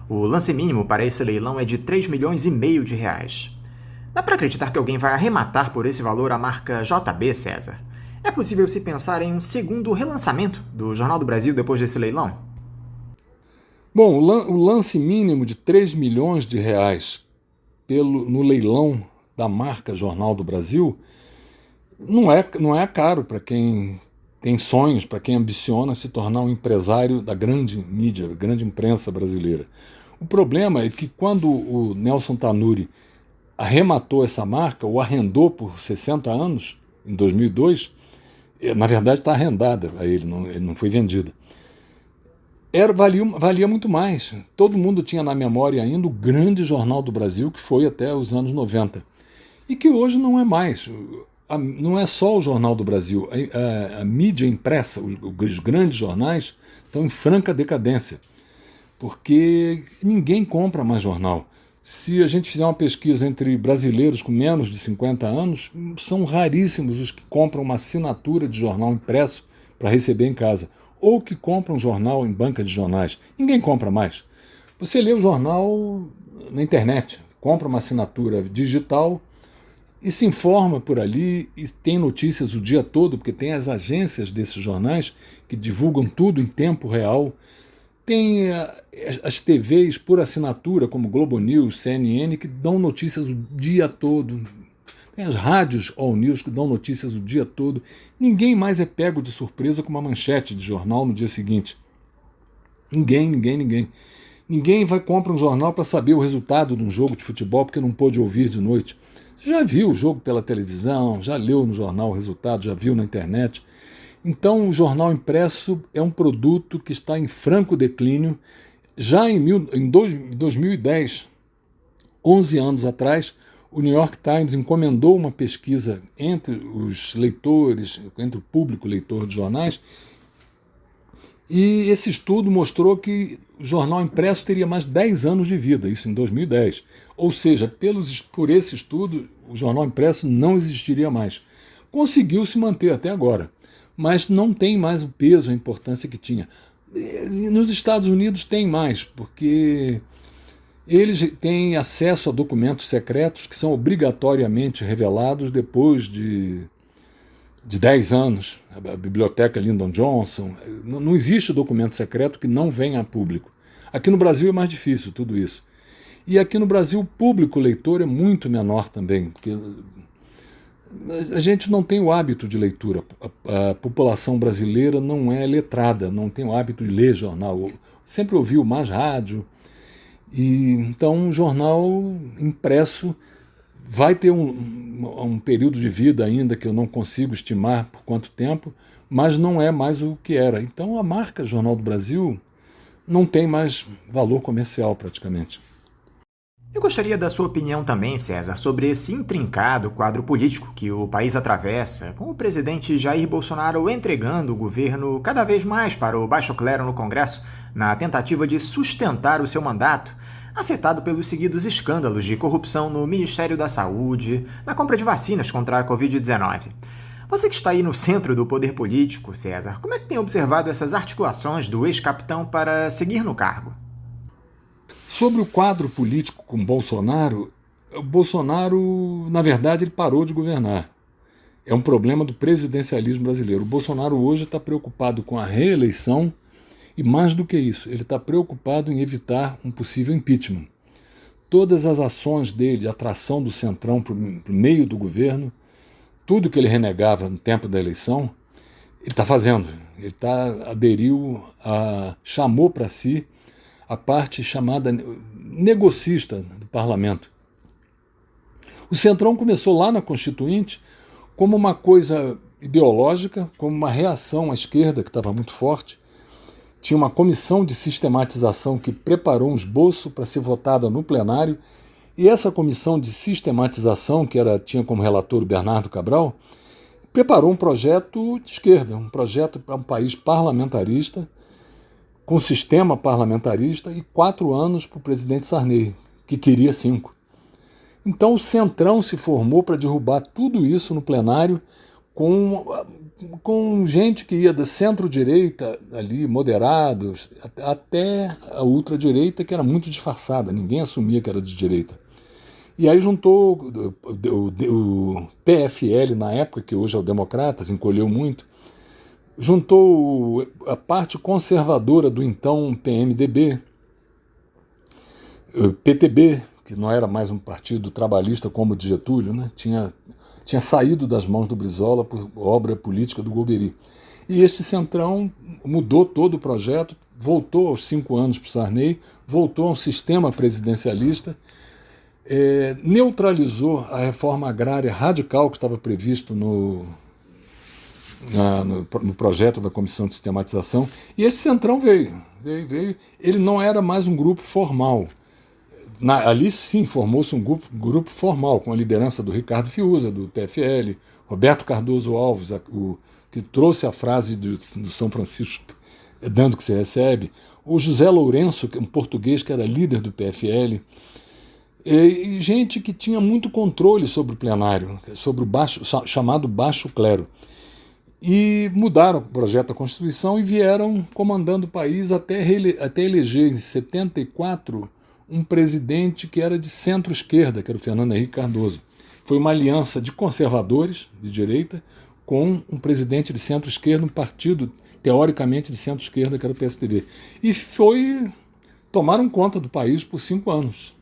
O lance mínimo para esse leilão é de R$3,5 milhões. Dá para acreditar que alguém vai arrematar por esse valor a marca JB, César? É possível se pensar em um segundo relançamento do Jornal do Brasil depois desse leilão? Bom, o lance mínimo de R$3 milhões no leilão da marca Jornal do Brasil não é caro para quem tem sonhos, para quem ambiciona se tornar um empresário da grande mídia, da grande imprensa brasileira. O problema é que quando o Nelson Tanuri arrematou essa marca, ou arrendou por 60 anos, em 2002, na verdade está arrendada a ele não foi vendida. Valia muito mais. Todo mundo tinha na memória ainda o grande Jornal do Brasil, que foi até os anos 90. E que hoje não é mais. Não é só o Jornal do Brasil. A mídia impressa, os grandes jornais, estão em franca decadência, porque ninguém compra mais jornal. Se a gente fizer uma pesquisa entre brasileiros com menos de 50 anos, são raríssimos os que compram uma assinatura de jornal impresso para receber em casa, ou que compram jornal em banca de jornais. Ninguém compra mais. Você lê o jornal na internet, compra uma assinatura digital e se informa por ali e tem notícias o dia todo, porque tem as agências desses jornais que divulgam tudo em tempo real. Tem as TVs por assinatura, como Globo News, CNN, que dão notícias o dia todo. Tem as rádios All News que dão notícias o dia todo. Ninguém mais é pego de surpresa com uma manchete de jornal no dia seguinte. Ninguém. Ninguém vai comprar um jornal para saber o resultado de um jogo de futebol porque não pôde ouvir de noite. Já viu o jogo pela televisão, já leu no jornal o resultado, já viu na internet. Então, o jornal impresso é um produto que está em franco declínio. Já em 2010, 11 anos atrás, o New York Times encomendou uma pesquisa entre os leitores, entre o público leitor de jornais, e esse estudo mostrou que o jornal impresso teria mais 10 anos de vida, isso em 2010. Ou seja, por esse estudo, o jornal impresso não existiria mais. Conseguiu se manter até agora, mas não tem mais o peso, a importância que tinha. Nos Estados Unidos tem mais, porque eles têm acesso a documentos secretos que são obrigatoriamente revelados depois de 10 anos. A biblioteca Lyndon Johnson. Não existe documento secreto que não venha a público. Aqui no Brasil é mais difícil tudo isso. E aqui no Brasil o público leitor é muito menor também, porque a gente não tem o hábito de leitura. A população brasileira não é letrada, não tem o hábito de ler jornal. Sempre ouviu mais rádio. E então o jornal impresso vai ter um período de vida ainda que eu não consigo estimar por quanto tempo, mas não é mais o que era. Então a marca Jornal do Brasil não tem mais valor comercial praticamente. Eu gostaria da sua opinião também, César, sobre esse intrincado quadro político que o país atravessa, com o presidente Jair Bolsonaro entregando o governo cada vez mais para o baixo clero no Congresso, na tentativa de sustentar o seu mandato, afetado pelos seguidos escândalos de corrupção no Ministério da Saúde, na compra de vacinas contra a Covid-19. Você que está aí no centro do poder político, César, como é que tem observado essas articulações do ex-capitão para seguir no cargo? Sobre o quadro político com Bolsonaro, na verdade, ele parou de governar. É um problema do presidencialismo brasileiro. O Bolsonaro hoje está preocupado com a reeleição e, mais do que isso, ele está preocupado em evitar um possível impeachment. Todas as ações dele, a atração do Centrão para o meio do governo, tudo que ele renegava no tempo da eleição, ele está fazendo. Ele chamou para si a parte chamada negocista do parlamento. O Centrão começou lá na Constituinte como uma coisa ideológica, como uma reação à esquerda que estava muito forte. Tinha uma comissão de sistematização que preparou um esboço para ser votada no plenário, e essa comissão de sistematização, que tinha como relator o Bernardo Cabral, preparou um projeto de esquerda, um projeto para um país parlamentarista, com sistema parlamentarista, e 4 anos para o presidente Sarney, que queria 5. Então o Centrão se formou para derrubar tudo isso no plenário, com gente que ia da centro-direita, ali, moderados, até a ultradireita, que era muito disfarçada, ninguém assumia que era de direita. E aí juntou o PFL, na época, que hoje é o Democratas, encolheu muito, juntou a parte conservadora do então PMDB, PTB, que não era mais um partido trabalhista como o de Getúlio, né? Tinha saído das mãos do Brizola por obra política do Golbery. E este Centrão mudou todo o projeto, voltou aos 5 anos para o Sarney, voltou a um sistema presidencialista, neutralizou a reforma agrária radical que estava previsto no projeto da Comissão de Sistematização, e esse Centrão veio. Ele não era mais um grupo formal. Ali sim formou-se um grupo formal, com a liderança do Ricardo Fiuza, do PFL, Roberto Cardoso Alves, que trouxe a frase do São Francisco dando que se recebe, o José Lourenço, um português que era líder do PFL, e gente que tinha muito controle sobre o plenário, sobre o chamado baixo clero. E mudaram o projeto da Constituição e vieram comandando o país até eleger em 74 um presidente que era de centro-esquerda, que era o Fernando Henrique Cardoso. Foi uma aliança de conservadores, de direita, com um presidente de centro-esquerda, um partido teoricamente de centro-esquerda, que era o PSDB. E tomaram conta do país por 5 anos.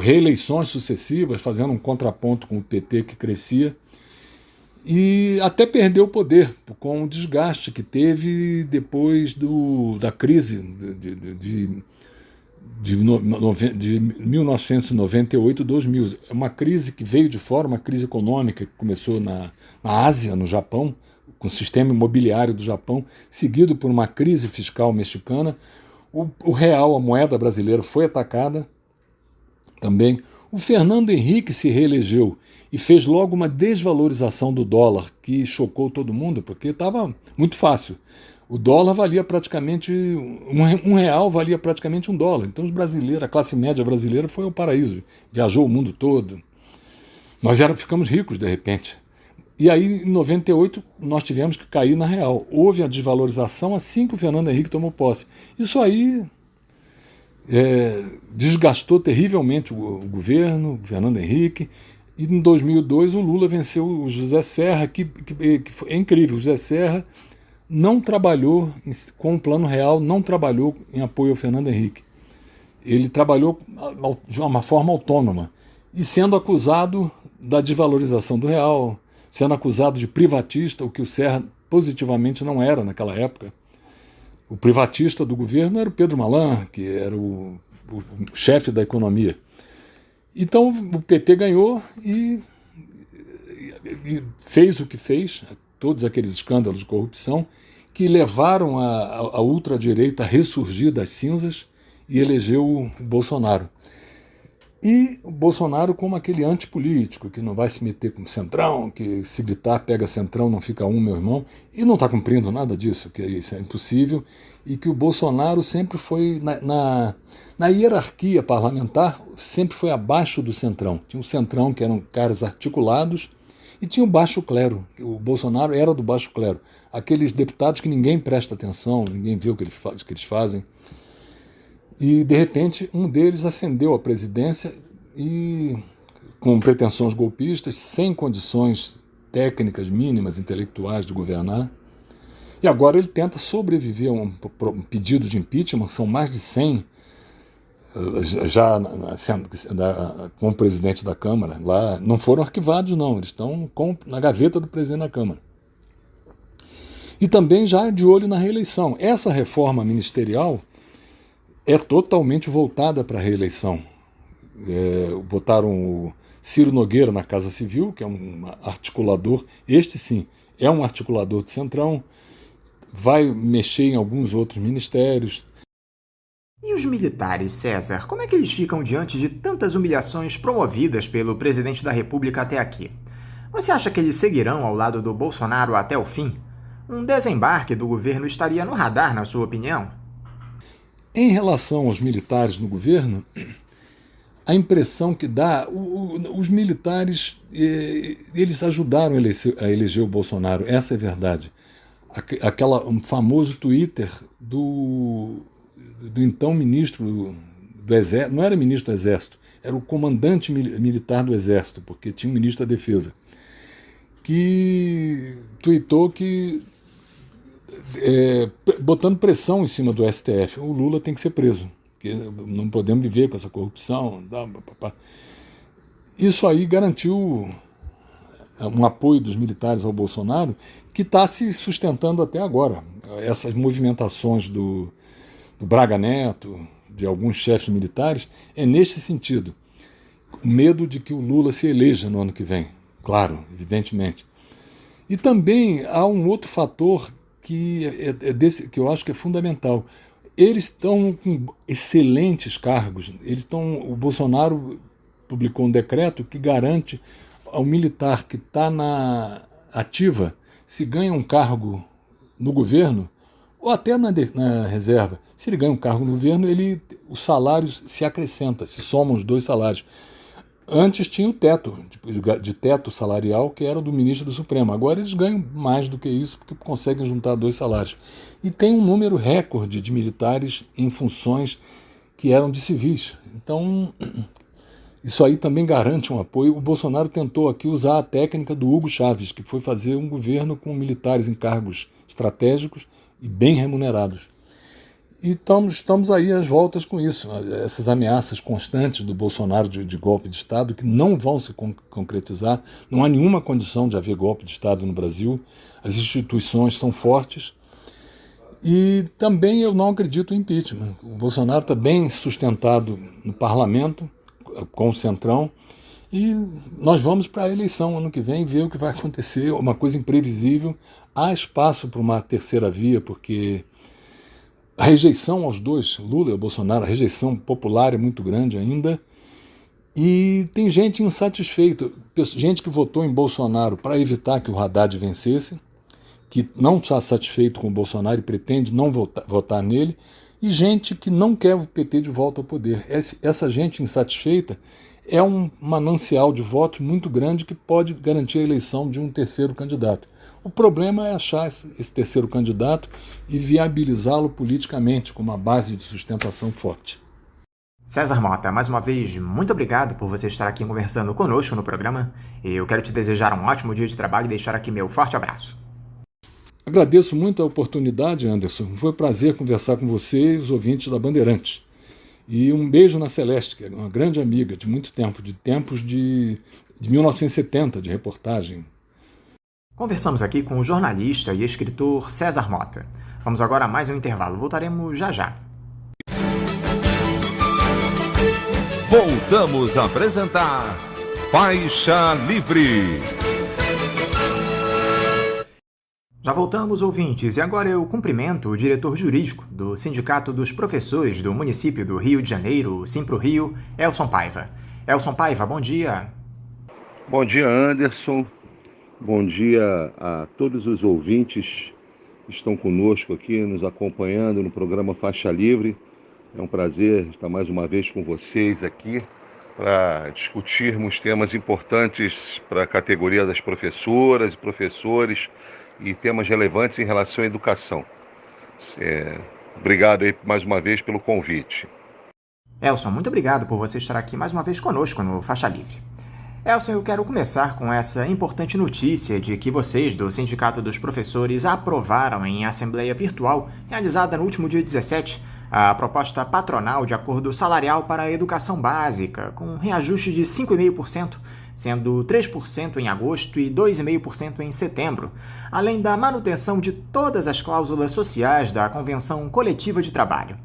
Reeleições sucessivas, fazendo um contraponto com o PT que crescia, e até perdeu o poder com o desgaste que teve depois da crise de 1998-2000. É uma crise que veio de fora, uma crise econômica que começou na Ásia, no Japão, com o sistema imobiliário do Japão, seguido por uma crise fiscal mexicana. O real, a moeda brasileira, foi atacada também. O Fernando Henrique se reelegeu e fez logo uma desvalorização do dólar, que chocou todo mundo, porque estava muito fácil. O dólar valia praticamente, um real valia praticamente $1. Então os brasileiros, a classe média brasileira foi ao paraíso, viajou o mundo todo. Nós ficamos ricos de repente. E aí, em 98, nós tivemos que cair na real. Houve a desvalorização assim que o Fernando Henrique tomou posse. Isso aí desgastou terrivelmente o governo, o Fernando Henrique. E em 2002 o Lula venceu o José Serra, que é incrível. O José Serra não trabalhou com o Plano Real, não trabalhou em apoio ao Fernando Henrique. Ele trabalhou de uma forma autônoma e sendo acusado da desvalorização do real, sendo acusado de privatista, o que o Serra positivamente não era naquela época. O privatista do governo era o Pedro Malan, que era o chefe da economia. Então o PT ganhou e fez o que fez, todos aqueles escândalos de corrupção que levaram a ultradireita a ressurgir das cinzas e elegeu o Bolsonaro. E o Bolsonaro como aquele antipolítico, que não vai se meter com o Centrão, que se gritar pega Centrão, não fica meu irmão, e não está cumprindo nada disso, que isso é impossível, e que o Bolsonaro sempre foi, na hierarquia parlamentar, sempre foi abaixo do Centrão. Tinha o Centrão, que eram caras articulados, e tinha o baixo clero. O Bolsonaro era do baixo clero. Aqueles deputados que ninguém presta atenção, ninguém vê o que eles fazem. E, de repente, um deles ascendeu à presidência e, com pretensões golpistas, sem condições técnicas mínimas, intelectuais de governar. E agora ele tenta sobreviver a um pedido de impeachment, são mais de 100 já com o presidente da Câmara. Lá não foram arquivados, não, eles estão na gaveta do presidente da Câmara. E também já de olho na reeleição. Essa reforma ministerial é totalmente voltada para a reeleição. Botaram o Ciro Nogueira na Casa Civil, que é um articulador, este sim, é um articulador de Centrão, vai mexer em alguns outros ministérios. E os militares, César, como é que eles ficam diante de tantas humilhações promovidas pelo presidente da República até aqui? Você acha que eles seguirão ao lado do Bolsonaro até o fim? Um desembarque do governo estaria no radar, na sua opinião? Em relação aos militares no governo, a impressão que dá, os militares, eles ajudaram a eleger o Bolsonaro, essa é a verdade. Um famoso Twitter do então ministro do Exército, não era ministro do Exército, era o comandante militar do Exército, porque tinha um ministro da Defesa, que tweetou que botando pressão em cima do STF, o Lula tem que ser preso, que não podemos viver com essa corrupção. Isso aí garantiu um apoio dos militares ao Bolsonaro, que está se sustentando até agora. Essas movimentações do Braga Neto, de alguns chefes militares, é neste sentido. Medo de que o Lula se eleja no ano que vem, claro, evidentemente. E também há um outro fator que eu acho que é fundamental. Eles estão com excelentes cargos. O Bolsonaro publicou um decreto que garante ao militar que está na ativa, se ganha um cargo no governo, ou até na reserva. Se ele ganha um cargo no governo, os salários se acrescentam, se somam os 2 salários. Antes tinha o teto, de teto salarial, que era do ministro do Supremo. Agora eles ganham mais do que isso, porque conseguem juntar 2 salários. E tem um número recorde de militares em funções que eram de civis. Então, isso aí também garante um apoio. O Bolsonaro tentou aqui usar a técnica do Hugo Chávez, que foi fazer um governo com militares em cargos estratégicos e bem remunerados. E estamos aí às voltas com isso, essas ameaças constantes do Bolsonaro de golpe de Estado que não vão se concretizar. Não há nenhuma condição de haver golpe de Estado no Brasil, as instituições são fortes. E também eu não acredito em impeachment. O Bolsonaro está bem sustentado no parlamento, com o Centrão, e nós vamos para a eleição ano que vem ver o que vai acontecer, uma coisa imprevisível. Há espaço para uma terceira via, porque a rejeição aos dois, Lula e Bolsonaro, a rejeição popular é muito grande ainda, e tem gente insatisfeita, gente que votou em Bolsonaro para evitar que o Haddad vencesse, que não está satisfeito com o Bolsonaro e pretende não votar nele, e gente que não quer o PT de volta ao poder. Essa gente insatisfeita é um manancial de votos muito grande que pode garantir a eleição de um terceiro candidato. O problema é achar esse terceiro candidato e viabilizá-lo politicamente com uma base de sustentação forte. César Mota, mais uma vez, muito obrigado por você estar aqui conversando conosco no programa. Eu quero te desejar um ótimo dia de trabalho e deixar aqui meu forte abraço. Agradeço muito a oportunidade, Anderson. Foi um prazer conversar com você e os ouvintes da Bandeirantes. E um beijo na Celeste, que é uma grande amiga de muito tempo, de tempos de 1970, de reportagem. Conversamos aqui com o jornalista e escritor César Mota. Vamos agora a mais um intervalo. Voltaremos já já. Voltamos a apresentar Faixa Livre. Já voltamos, ouvintes, e agora eu cumprimento o diretor jurídico do Sindicato dos Professores do município do Rio de Janeiro, Simpro Rio, Elson Paiva. Elson Paiva, bom dia. Bom dia, Anderson. Bom dia a todos os ouvintes que estão conosco aqui, nos acompanhando no programa Faixa Livre. É um prazer estar mais uma vez com vocês aqui para discutirmos temas importantes para a categoria das professoras e professores e temas relevantes em relação à educação. Obrigado aí mais uma vez pelo convite. Elson, muito obrigado por você estar aqui mais uma vez conosco no Faixa Livre. Elson, eu quero começar com essa importante notícia de que vocês, do Sindicato dos Professores, aprovaram em assembleia virtual, realizada no último dia 17, a proposta patronal de acordo salarial para a educação básica, com um reajuste de 5,5%, sendo 3% em agosto e 2,5% em setembro, além da manutenção de todas as cláusulas sociais da Convenção Coletiva de Trabalho.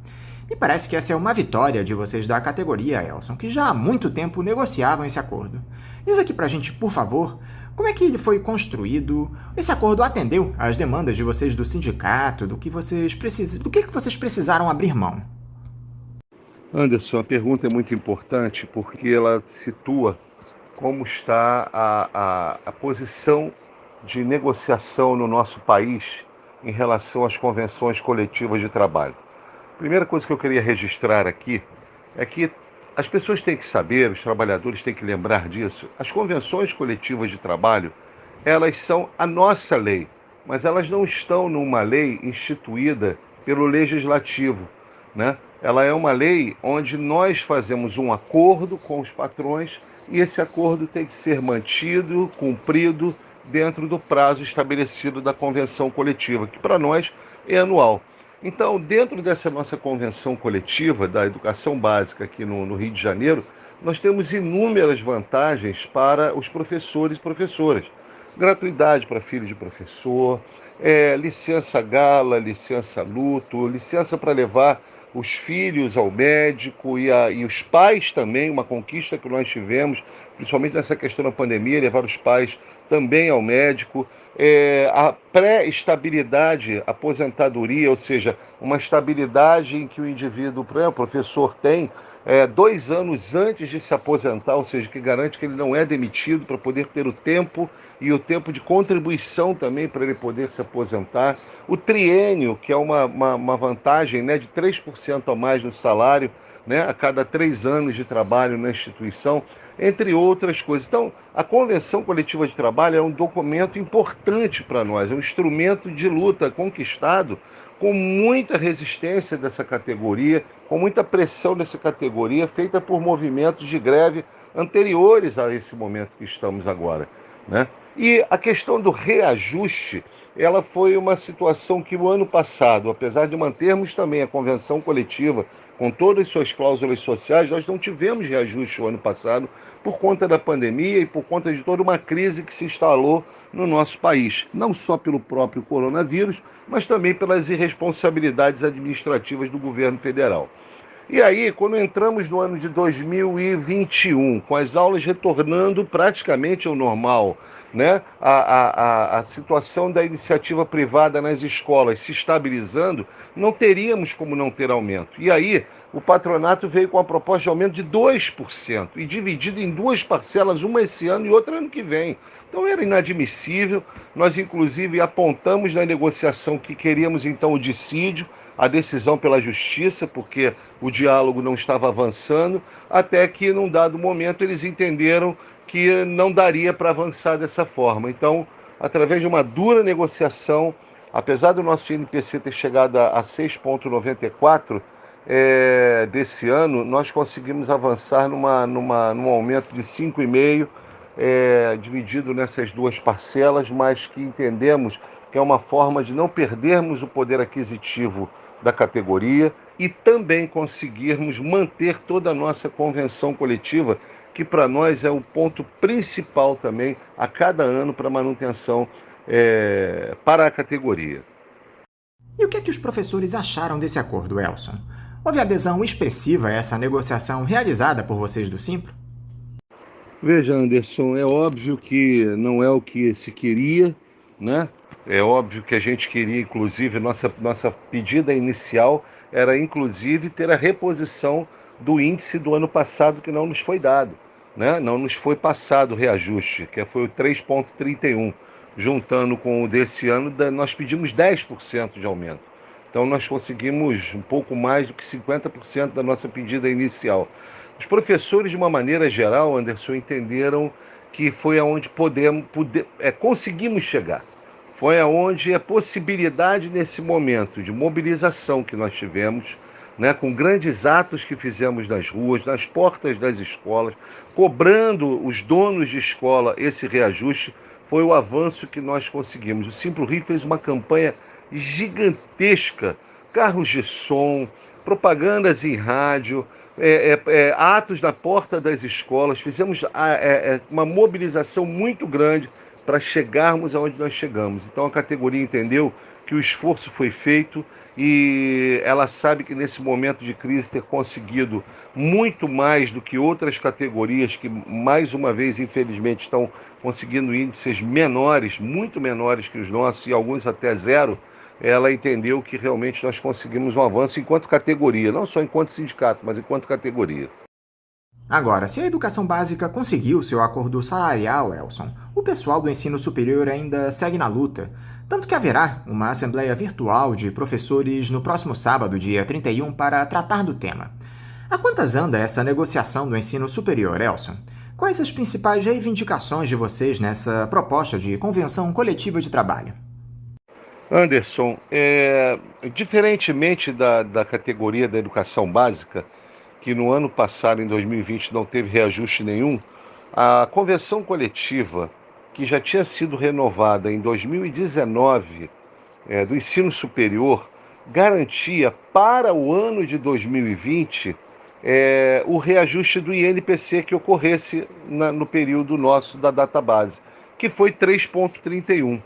Me parece que essa é uma vitória de vocês da categoria, Elson, que já há muito tempo negociavam esse acordo. Diz aqui pra gente, por favor, como é que ele foi construído? Esse acordo atendeu às demandas de vocês do sindicato, do que vocês precisaram abrir mão? Anderson, a pergunta é muito importante porque ela situa como está a posição de negociação no nosso país em relação às convenções coletivas de trabalho. A primeira coisa que eu queria registrar aqui é que as pessoas têm que saber, os trabalhadores têm que lembrar disso, as convenções coletivas de trabalho, elas são a nossa lei, mas elas não estão numa lei instituída pelo legislativo, né? Ela é uma lei onde nós fazemos um acordo com os patrões e esse acordo tem que ser mantido, cumprido, dentro do prazo estabelecido da convenção coletiva, que para nós é anual. Então, dentro dessa nossa convenção coletiva da educação básica aqui no Rio de Janeiro, nós temos inúmeras vantagens para os professores e professoras. Gratuidade para filho de professor, licença gala, licença luto, licença para levar os filhos ao médico e os pais também, uma conquista que nós tivemos, principalmente nessa questão da pandemia, levar os pais também ao médico, a pré-estabilidade, aposentadoria, ou seja, uma estabilidade em que o indivíduo, o professor tem 2 anos antes de se aposentar, ou seja, que garante que ele não é demitido para poder ter o tempo e o tempo de contribuição também para ele poder se aposentar. O triênio, que é uma vantagem, né, de 3% a mais no salário, né, a cada 3 anos de trabalho na instituição, entre outras coisas. Então, a Convenção Coletiva de Trabalho é um documento importante para nós, é um instrumento de luta conquistado com muita resistência dessa categoria, com muita pressão dessa categoria, feita por movimentos de greve anteriores a esse momento que estamos agora, né? E a questão do reajuste, ela foi uma situação que o ano passado, apesar de mantermos também a convenção coletiva com todas as suas cláusulas sociais, nós não tivemos reajuste o ano passado por conta da pandemia e por conta de toda uma crise que se instalou no nosso país, não só pelo próprio coronavírus, mas também pelas irresponsabilidades administrativas do governo federal. E aí, quando entramos no ano de 2021, com as aulas retornando praticamente ao normal, né? A situação da iniciativa privada nas escolas se estabilizando, não teríamos como não ter aumento. E aí, o patronato veio com a proposta de aumento de 2% e dividido em 2 parcelas, uma esse ano e outra ano que vem. Então era inadmissível. Nós, inclusive, apontamos na negociação que queríamos, então, o dissídio, a decisão pela justiça, porque o diálogo não estava avançando, até que, num dado momento, eles entenderam que não daria para avançar dessa forma. Então, através de uma dura negociação, apesar do nosso INPC ter chegado a 6,94 desse ano, nós conseguimos avançar num aumento de 5,5%, dividido nessas 2 parcelas, mas que entendemos que é uma forma de não perdermos o poder aquisitivo da categoria e também conseguirmos manter toda a nossa convenção coletiva, que para nós é o ponto principal também a cada ano para manutenção para a categoria. E o que é que os professores acharam desse acordo, Elson? Houve adesão expressiva a essa negociação realizada por vocês do Simpro? Veja, Anderson, é óbvio que não é o que se queria, né? É óbvio que a gente queria, inclusive, nossa pedida inicial era, inclusive, ter a reposição do índice do ano passado que não nos foi dado, né? Não nos foi passado o reajuste, que foi o 3,31. Juntando com o desse ano, nós pedimos 10% de aumento. Então, nós conseguimos um pouco mais do que 50% da nossa pedida inicial. Os professores, de uma maneira geral, Anderson, entenderam que foi aonde conseguimos chegar. Foi aonde a possibilidade nesse momento de mobilização que nós tivemos, né, com grandes atos que fizemos nas ruas, nas portas das escolas, cobrando os donos de escola esse reajuste, foi o avanço que nós conseguimos. O Simpro Rio fez uma campanha gigantesca, carros de som, propagandas em rádio, atos na porta das escolas. Fizemos uma mobilização muito grande para chegarmos aonde nós chegamos. Então a categoria entendeu que o esforço foi feito e ela sabe que nesse momento de crise ter conseguido muito mais do que outras categorias que, mais uma vez, infelizmente, estão conseguindo índices menores, muito menores que os nossos e alguns até zero, ela entendeu que realmente nós conseguimos um avanço enquanto categoria, não só enquanto sindicato, mas enquanto categoria. Agora, se a educação básica conseguiu seu acordo salarial, Elson, o pessoal do ensino superior ainda segue na luta, tanto que haverá uma assembleia virtual de professores no próximo sábado, dia 31, para tratar do tema. A quantas anda essa negociação do ensino superior, Elson? Quais as principais reivindicações de vocês nessa proposta de convenção coletiva de trabalho? Anderson, diferentemente da categoria da educação básica, que no ano passado, em 2020, não teve reajuste nenhum, a convenção coletiva, que já tinha sido renovada em 2019, do ensino superior, garantia para o ano de 2020 o reajuste do INPC que ocorresse no período nosso da database, que foi 3,31.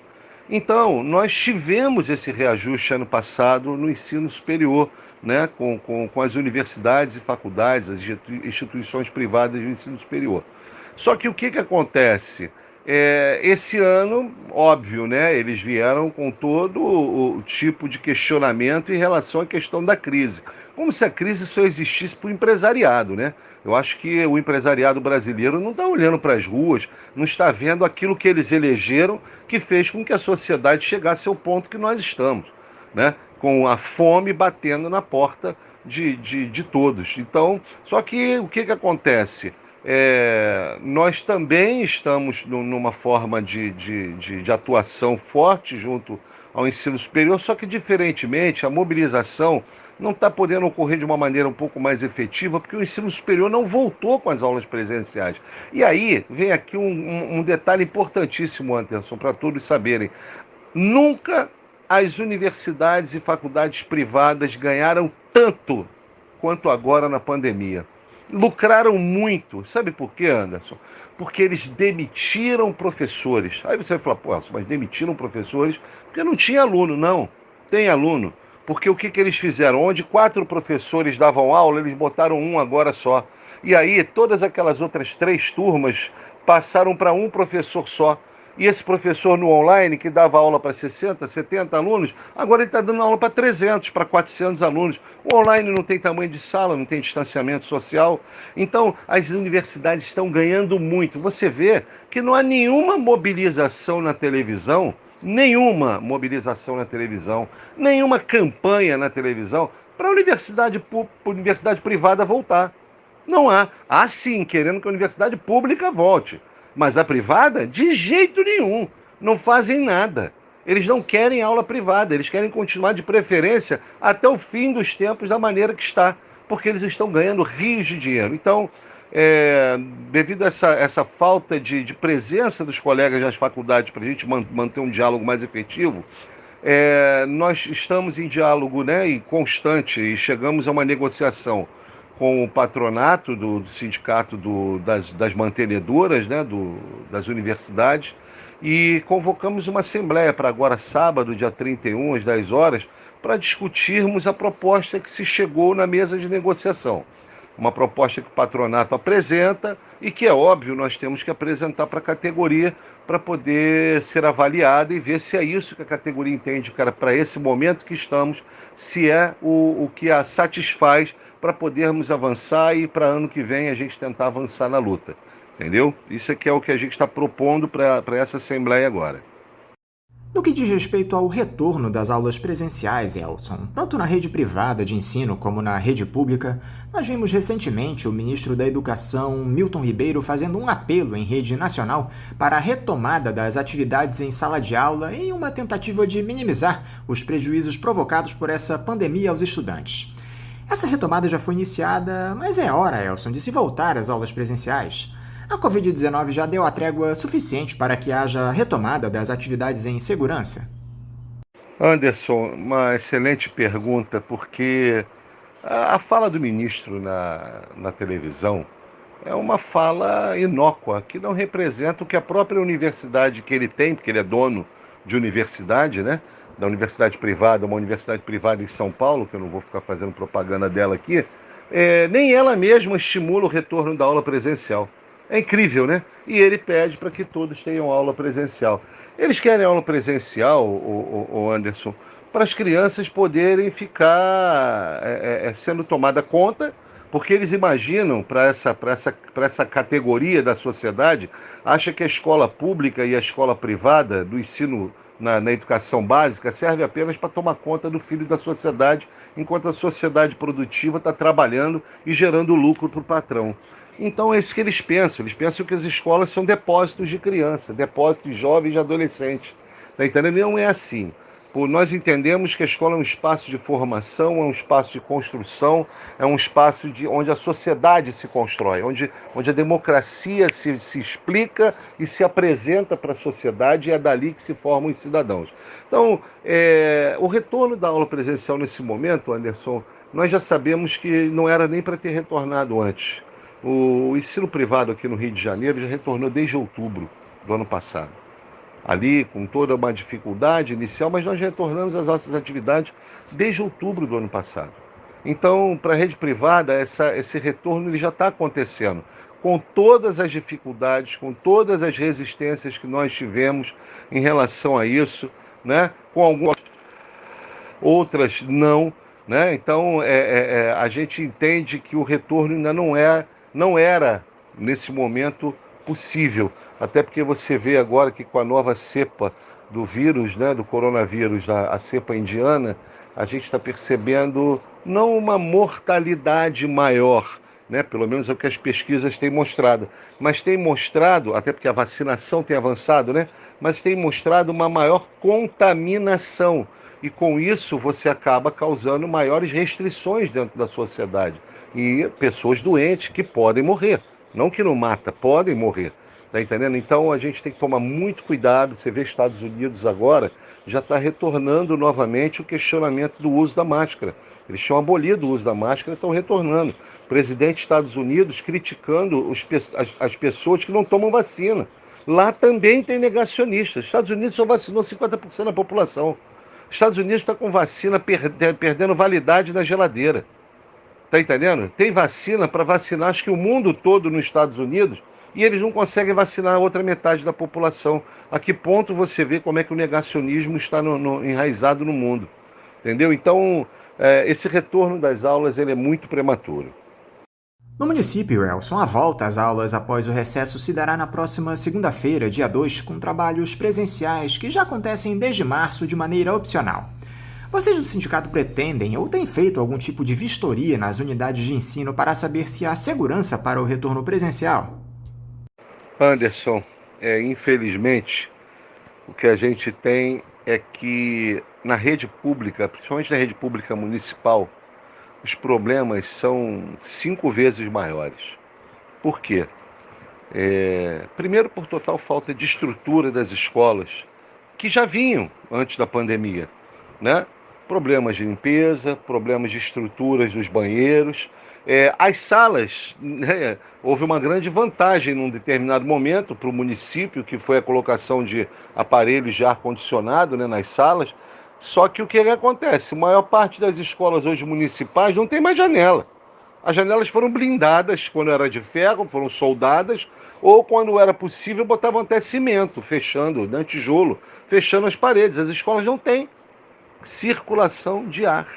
Então, nós tivemos esse reajuste ano passado no ensino superior, né, com as universidades e faculdades, as instituições privadas de ensino superior. Só que o que acontece? Esse ano, óbvio, né, eles vieram com todo o tipo de questionamento em relação à questão da crise. Como se a crise só existisse para o empresariado, né? Eu acho que o empresariado brasileiro não está olhando para as ruas, não está vendo aquilo que eles elegeram, que fez com que a sociedade chegasse ao ponto que nós estamos, né? Com a fome batendo na porta de todos. Então, só que o que acontece? Nós também estamos numa forma de atuação forte junto ao ensino superior, só que, diferentemente, a mobilização não está podendo ocorrer de uma maneira um pouco mais efetiva, porque o ensino superior não voltou com as aulas presenciais. E aí vem aqui um detalhe importantíssimo, Anderson, para todos saberem. Nunca as universidades e faculdades privadas ganharam tanto quanto agora na pandemia. Lucraram muito. Sabe por quê, Anderson? Porque eles demitiram professores. Aí você vai falar, pô, mas demitiram professores porque não tinha aluno. Não, tem aluno. Porque o que eles fizeram? Onde 4 professores davam aula, eles botaram um agora só. E aí todas aquelas outras 3 turmas passaram para um professor só. E esse professor no online, que dava aula para 60, 70 alunos, agora ele está dando aula para 300, para 400 alunos. O online não tem tamanho de sala, não tem distanciamento social. Então, as universidades estão ganhando muito. Você vê que não há nenhuma mobilização na televisão, nenhuma campanha na televisão para a universidade privada voltar. Não há. Há sim, querendo que a universidade pública volte. Mas a privada, de jeito nenhum, não fazem nada. Eles não querem aula privada, eles querem continuar de preferência até o fim dos tempos da maneira que está, porque eles estão ganhando rios de dinheiro. Então, devido a essa falta de presença dos colegas das faculdades para a gente manter um diálogo mais efetivo, nós estamos em diálogo, né, e constante, e chegamos a uma negociação com o patronato do sindicato das mantenedoras, né, das universidades, e convocamos uma assembleia para agora sábado, dia 31, às 10 horas, para discutirmos a proposta que se chegou na mesa de negociação. Uma proposta que o patronato apresenta e que, é óbvio, nós temos que apresentar para a categoria para poder ser avaliada e ver se é isso que a categoria entende, cara, para esse momento que estamos, se é o que a satisfaz para podermos avançar e para ano que vem a gente tentar avançar na luta. Entendeu? Isso aqui é o que a gente está propondo para essa Assembleia agora. No que diz respeito ao retorno das aulas presenciais, Elson, tanto na rede privada de ensino como na rede pública, nós vimos recentemente o ministro da Educação, Milton Ribeiro, fazendo um apelo em rede nacional para a retomada das atividades em sala de aula em uma tentativa de minimizar os prejuízos provocados por essa pandemia aos estudantes. Essa retomada já foi iniciada, mas é hora, Elson, de se voltar às aulas presenciais. A Covid-19 já deu a trégua suficiente para que haja retomada das atividades em segurança? Anderson, uma excelente pergunta, porque a fala do ministro na televisão é uma fala inócua, que não representa o que a própria universidade que ele tem, porque ele é dono de universidade, né? Da universidade privada, uma universidade privada em São Paulo, que eu não vou ficar fazendo propaganda dela aqui, nem ela mesma estimula o retorno da aula presencial. É incrível, né? E ele pede para que todos tenham aula presencial. Eles querem aula presencial, o Anderson, para as crianças poderem ficar sendo tomada conta, porque eles imaginam, para essa categoria da sociedade, acha que a escola pública e a escola privada do ensino na educação básica serve apenas para tomar conta do filho da sociedade, enquanto a sociedade produtiva está trabalhando e gerando lucro para o patrão. Então é isso que eles pensam que as escolas são depósitos de criança, depósitos de jovens e de adolescentes. Tá entendendo? Não é assim. Nós entendemos que a escola é um espaço de formação, é um espaço de construção, é um espaço onde a sociedade se constrói, onde a democracia se explica e se apresenta para a sociedade, e é dali que se formam os cidadãos. Então, o retorno da aula presencial nesse momento, Anderson, nós já sabemos que não era nem para ter retornado antes. O ensino privado aqui no Rio de Janeiro já retornou desde outubro do ano passado. Ali, com toda uma dificuldade inicial, mas nós retornamos às nossas atividades desde outubro do ano passado. Então, para a rede privada, esse retorno ele já está acontecendo, com todas as dificuldades, com todas as resistências que nós tivemos em relação a isso, né? Com algumas outras não, né? Então a gente entende que o retorno ainda não era nesse momento possível, até porque você vê agora que com a nova cepa do vírus, né, do coronavírus, a cepa indiana, a gente está percebendo não uma mortalidade maior, né, pelo menos é o que as pesquisas têm mostrado, mas tem mostrado, até porque a vacinação tem avançado, né, mas tem mostrado uma maior contaminação, e com isso você acaba causando maiores restrições dentro da sociedade, e pessoas doentes que podem morrer, não que não mata, podem morrer. Tá entendendo? Então a gente tem que tomar muito cuidado. Você vê Estados Unidos agora já está retornando novamente o questionamento do uso da máscara. Eles tinham abolido o uso da máscara e estão retornando. O presidente dos Estados Unidos criticando as pessoas que não tomam vacina. Lá também tem negacionistas. Estados Unidos só vacinou 50% da população. Estados Unidos está com vacina perdendo validade na geladeira. Tá entendendo? Tem vacina para vacinar, acho que o mundo todo nos Estados Unidos, e eles não conseguem vacinar a outra metade da população. A que ponto você vê como é que o negacionismo está enraizado no mundo? Entendeu? Então, esse retorno das aulas ele é muito prematuro. No município, Elson, a volta às aulas após o recesso se dará na próxima segunda-feira, dia 2, com trabalhos presenciais que já acontecem desde março de maneira opcional. Vocês do sindicato pretendem ou têm feito algum tipo de vistoria nas unidades de ensino para saber se há segurança para o retorno presencial? Anderson, infelizmente, o que a gente tem é que na rede pública, principalmente na rede pública municipal, os problemas são 5 vezes maiores. Por quê? Primeiro, por total falta de estrutura das escolas, que já vinham antes da pandemia, né? Problemas de limpeza, problemas de estruturas dos banheiros. As salas, né, houve uma grande vantagem num determinado momento para o município, que foi a colocação de aparelhos de ar-condicionado, né, nas salas. Só que o que acontece? A maior parte das escolas hoje municipais não tem mais janela. As janelas foram blindadas quando era de ferro, foram soldadas, ou quando era possível botavam até cimento, fechando, né, tijolo, fechando as paredes. As escolas não têm circulação de ar.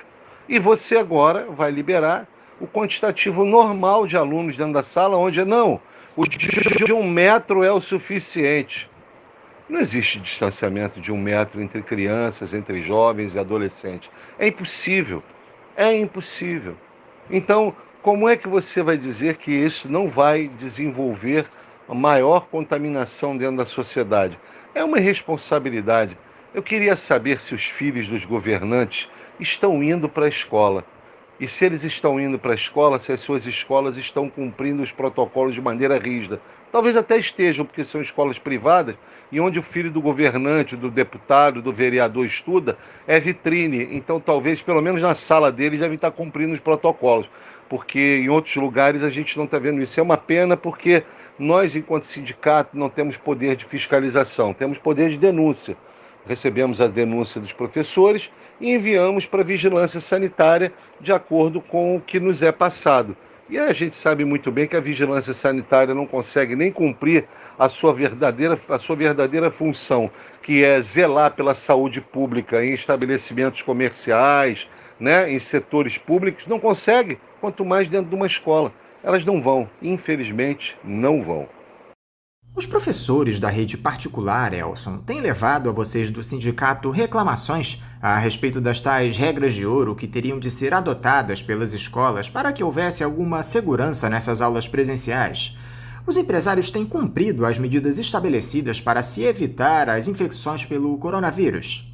E você agora vai liberar o quantitativo normal de alunos dentro da sala, onde não, o de 1 metro é o suficiente. Não existe distanciamento de 1 metro entre crianças, entre jovens e adolescentes. É impossível. É impossível. Então, como é que você vai dizer que isso não vai desenvolver a maior contaminação dentro da sociedade? É uma irresponsabilidade. Eu queria saber se os filhos dos governantes estão indo para a escola. E se eles estão indo para a escola, se as suas escolas estão cumprindo os protocolos de maneira rígida. Talvez até estejam, porque são escolas privadas, e onde o filho do governante, do deputado, do vereador estuda, é vitrine. Então, talvez, pelo menos na sala dele, já estar cumprindo os protocolos. Porque em outros lugares a gente não está vendo isso. É uma pena porque nós, enquanto sindicato, não temos poder de fiscalização, temos poder de denúncia. Recebemos a denúncia dos professores e enviamos para a vigilância sanitária de acordo com o que nos é passado. E a gente sabe muito bem que a vigilância sanitária não consegue nem cumprir a sua verdadeira função, que é zelar pela saúde pública em estabelecimentos comerciais, né, em setores públicos, não consegue, quanto mais dentro de uma escola. Elas não vão, infelizmente, não vão. Os professores da rede particular, Elson, têm levado a vocês do sindicato reclamações a respeito das tais regras de ouro que teriam de ser adotadas pelas escolas para que houvesse alguma segurança nessas aulas presenciais. Os empresários têm cumprido as medidas estabelecidas para se evitar as infecções pelo coronavírus?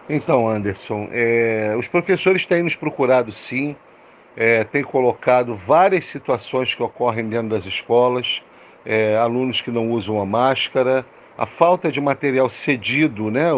Então, Anderson, os professores têm nos procurado sim, têm colocado várias situações que ocorrem dentro das escolas, alunos que não usam a máscara, a falta de material cedido, né,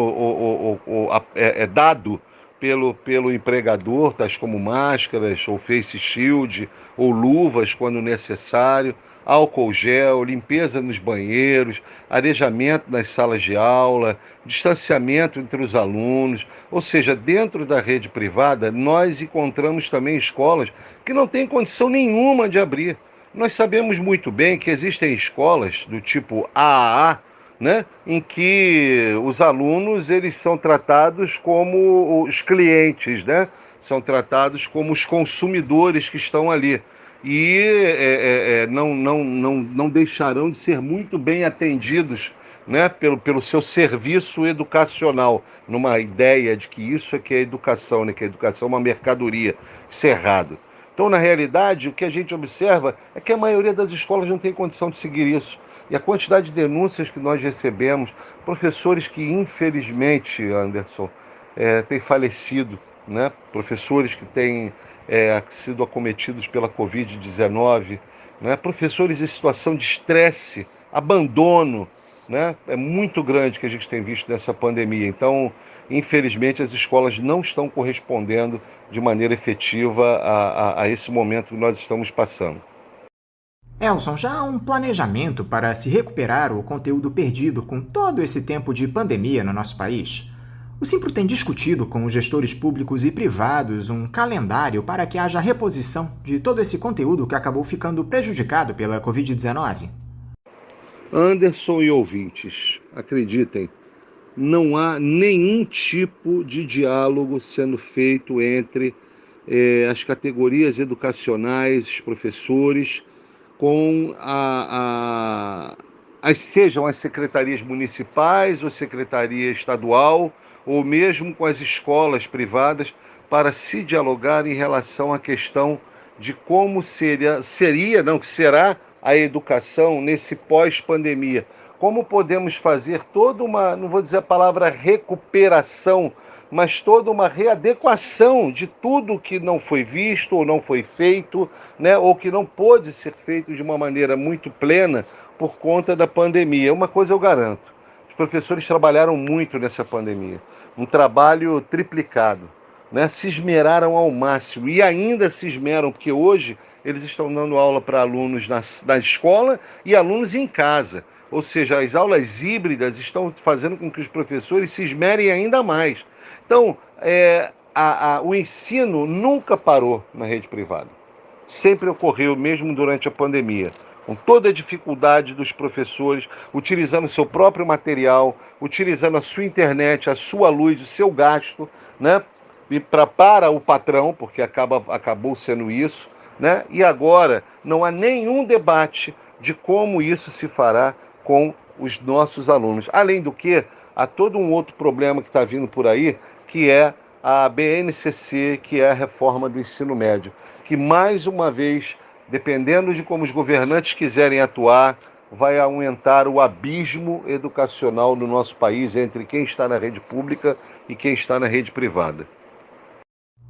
dado pelo empregador, tais como máscaras, ou face shield, ou luvas quando necessário, álcool gel, limpeza nos banheiros, arejamento nas salas de aula, distanciamento entre os alunos. Ou seja, dentro da rede privada, nós encontramos também escolas que não têm condição nenhuma de abrir. Nós sabemos muito bem que existem escolas do tipo AAA, né, em que os alunos eles são tratados como os clientes, né, são tratados como os consumidores que estão ali. E não deixarão de ser muito bem atendidos, né, pelo seu serviço educacional, numa ideia de que isso é que é educação, né, que a educação é uma mercadoria. Isso é errado. Então, na realidade, o que a gente observa é que a maioria das escolas não tem condição de seguir isso. E a quantidade de denúncias que nós recebemos, professores que, infelizmente, Anderson, têm falecido, né? Professores que têm sido acometidos pela Covid-19, né? Professores em situação de estresse, abandono, né? É muito grande que a gente tem visto nessa pandemia. Então, infelizmente, as escolas não estão correspondendo de maneira efetiva a esse momento que nós estamos passando. Elson, já há um planejamento para se recuperar o conteúdo perdido com todo esse tempo de pandemia no nosso país? O Simpro tem discutido com os gestores públicos e privados um calendário para que haja reposição de todo esse conteúdo que acabou ficando prejudicado pela Covid-19? Anderson e ouvintes, acreditem, não há nenhum tipo de diálogo sendo feito entre as categorias educacionais, os professores, com sejam as secretarias municipais ou secretaria estadual, ou mesmo com as escolas privadas, para se dialogar em relação à questão de como será a educação nesse pós-pandemia. Como podemos fazer toda uma, não vou dizer a palavra recuperação, mas toda uma readequação de tudo que não foi visto ou não foi feito, né, ou que não pôde ser feito de uma maneira muito plena por conta da pandemia. Uma coisa eu garanto, os professores trabalharam muito nessa pandemia, um trabalho triplicado, né, se esmeraram ao máximo e ainda se esmeram, porque hoje eles estão dando aula para alunos na escola e alunos em casa. Ou seja, as aulas híbridas estão fazendo com que os professores se esmerem ainda mais. Então, o ensino nunca parou na rede privada. Sempre ocorreu, mesmo durante a pandemia, com toda a dificuldade dos professores, utilizando seu próprio material, utilizando a sua internet, a sua luz, o seu gasto, né, para o patrão, porque acabou sendo isso, né? E agora não há nenhum debate de como isso se fará com os nossos alunos. Além do que, há todo um outro problema que está vindo por aí, que é a BNCC, que é a reforma do ensino médio, que mais uma vez, dependendo de como os governantes quiserem atuar, vai aumentar o abismo educacional no nosso país entre quem está na rede pública e quem está na rede privada.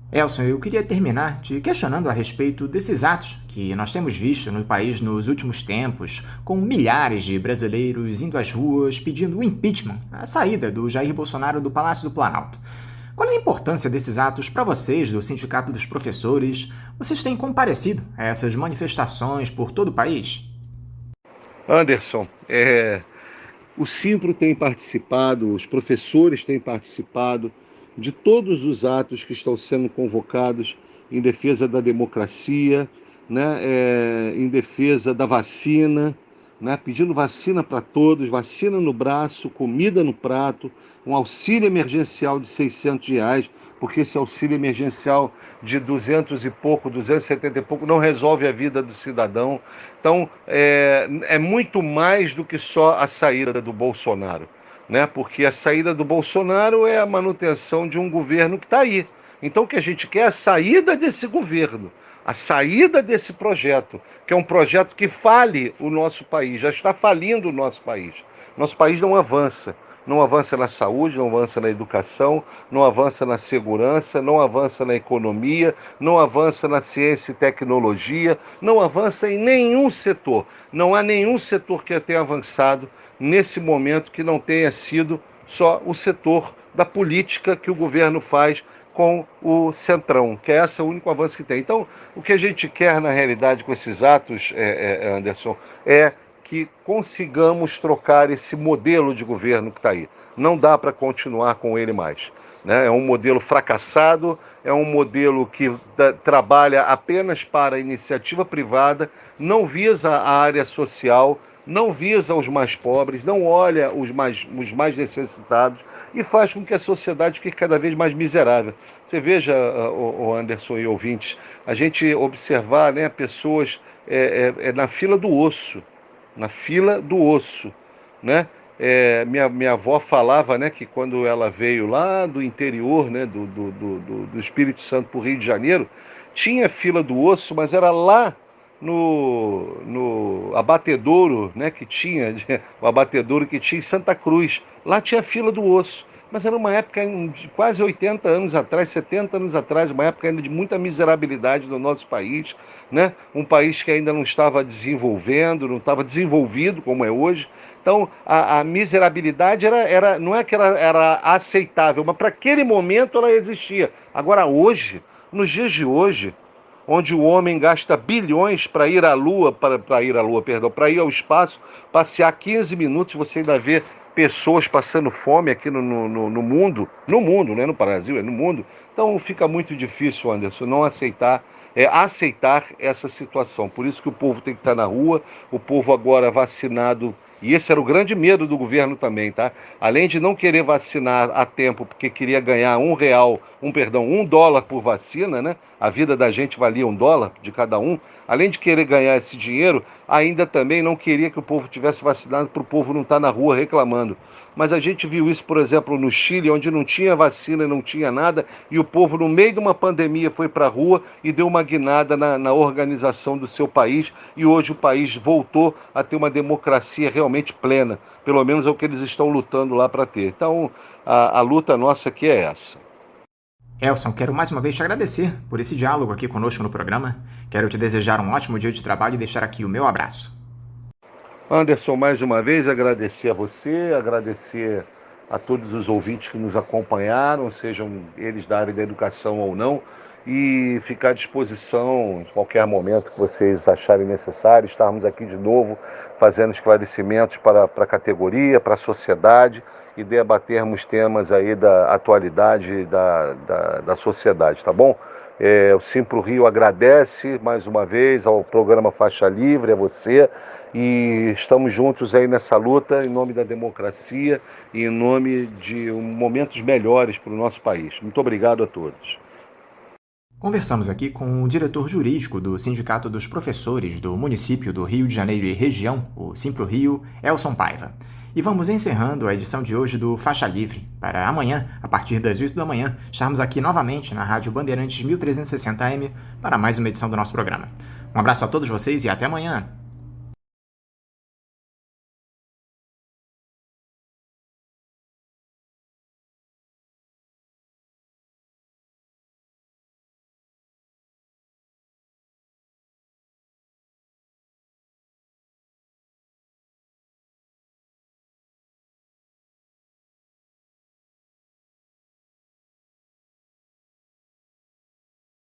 Elson, eu queria terminar te questionando a respeito desses atos que nós temos visto no país nos últimos tempos, com milhares de brasileiros indo às ruas pedindo o impeachment, a saída do Jair Bolsonaro do Palácio do Planalto. Qual é a importância desses atos para vocês, do Sindicato dos Professores? Vocês têm comparecido a essas manifestações por todo o país? Anderson, o Simpro tem participado, os professores têm participado de todos os atos que estão sendo convocados em defesa da democracia, né, em defesa da vacina, né, pedindo vacina para todos, vacina no braço, comida no prato, um auxílio emergencial de R$600, porque esse auxílio emergencial de 200 e pouco, 270 e pouco, não resolve a vida do cidadão. Então, é muito mais do que só a saída do Bolsonaro, né? Porque a saída do Bolsonaro é a manutenção de um governo que está aí. Então o que a gente quer é a saída desse governo, a saída desse projeto, que é um projeto que fale o nosso país, já está falindo o nosso país. Nosso país não avança na saúde, não avança na educação, não avança na segurança, não avança na economia, não avança na ciência e tecnologia, não avança em nenhum setor. Não há nenhum setor que tenha avançado nesse momento que não tenha sido só o setor da política que o governo faz com o Centrão, que é esse o único avanço que tem. Então, o que a gente quer na realidade com esses atos, Anderson, é que consigamos trocar esse modelo de governo que está aí. Não dá para continuar com ele mais. né? É um modelo fracassado, é um modelo que trabalha apenas para a iniciativa privada, não visa a área social, não visa os mais pobres, não olha os mais necessitados e faz com que a sociedade fique cada vez mais miserável. Você veja, o Anderson e ouvintes, a gente observar, né, pessoas na fila do osso, né? Minha avó falava, né, que quando ela veio lá do interior, né, do Espírito Santo para o Rio de Janeiro, tinha fila do osso, mas era lá no abatedouro, né, o abatedouro que tinha em Santa Cruz. Lá tinha fila do osso. Mas era uma época de quase 80 anos atrás, 70 anos atrás, uma época ainda de muita miserabilidade no nosso país, né? Um país que ainda não estava desenvolvendo, não estava desenvolvido como é hoje. Então, a miserabilidade não é que era aceitável, mas para aquele momento ela existia. Agora, hoje, nos dias de hoje, onde o homem gasta bilhões para ir à Lua, para ir ao espaço, passear 15 minutos, você ainda vê pessoas passando fome aqui no mundo, não é no Brasil, é no mundo. Então fica muito difícil, Anderson, não aceitar essa situação. Por isso que o povo tem que estar na rua, o povo agora vacinado, e esse era o grande medo do governo também, tá? Além de não querer vacinar a tempo, porque queria ganhar $1 por vacina, né? A vida da gente valia $1 de cada um. Além de querer ganhar esse dinheiro, ainda também não queria que o povo tivesse vacinado para o povo não estar na rua reclamando. Mas a gente viu isso, por exemplo, no Chile, onde não tinha vacina, não tinha nada, e o povo, no meio de uma pandemia, foi para a rua e deu uma guinada na organização do seu país, e hoje o país voltou a ter uma democracia realmente plena. Pelo menos é o que eles estão lutando lá para ter. Então, a luta nossa aqui é essa. Elson, quero mais uma vez te agradecer por esse diálogo aqui conosco no programa. Quero te desejar um ótimo dia de trabalho e deixar aqui o meu abraço. Anderson, mais uma vez agradecer a você, agradecer a todos os ouvintes que nos acompanharam, sejam eles da área da educação ou não, e ficar à disposição em qualquer momento que vocês acharem necessário, estarmos aqui de novo fazendo esclarecimentos para a categoria, para a sociedade, e debatermos temas aí da atualidade da sociedade, tá bom? O Simpro Rio agradece mais uma vez ao programa Faixa Livre, a você, e estamos juntos aí nessa luta em nome da democracia e em nome de momentos melhores para o nosso país. Muito obrigado a todos. Conversamos aqui com o diretor jurídico do Sindicato dos Professores do município do Rio de Janeiro e região, o Simpro Rio, Elson Paiva. E vamos encerrando a edição de hoje do Faixa Livre, para amanhã, a partir das 8 da manhã, estarmos aqui novamente na Rádio Bandeirantes 1360 AM para mais uma edição do nosso programa. Um abraço a todos vocês e até amanhã!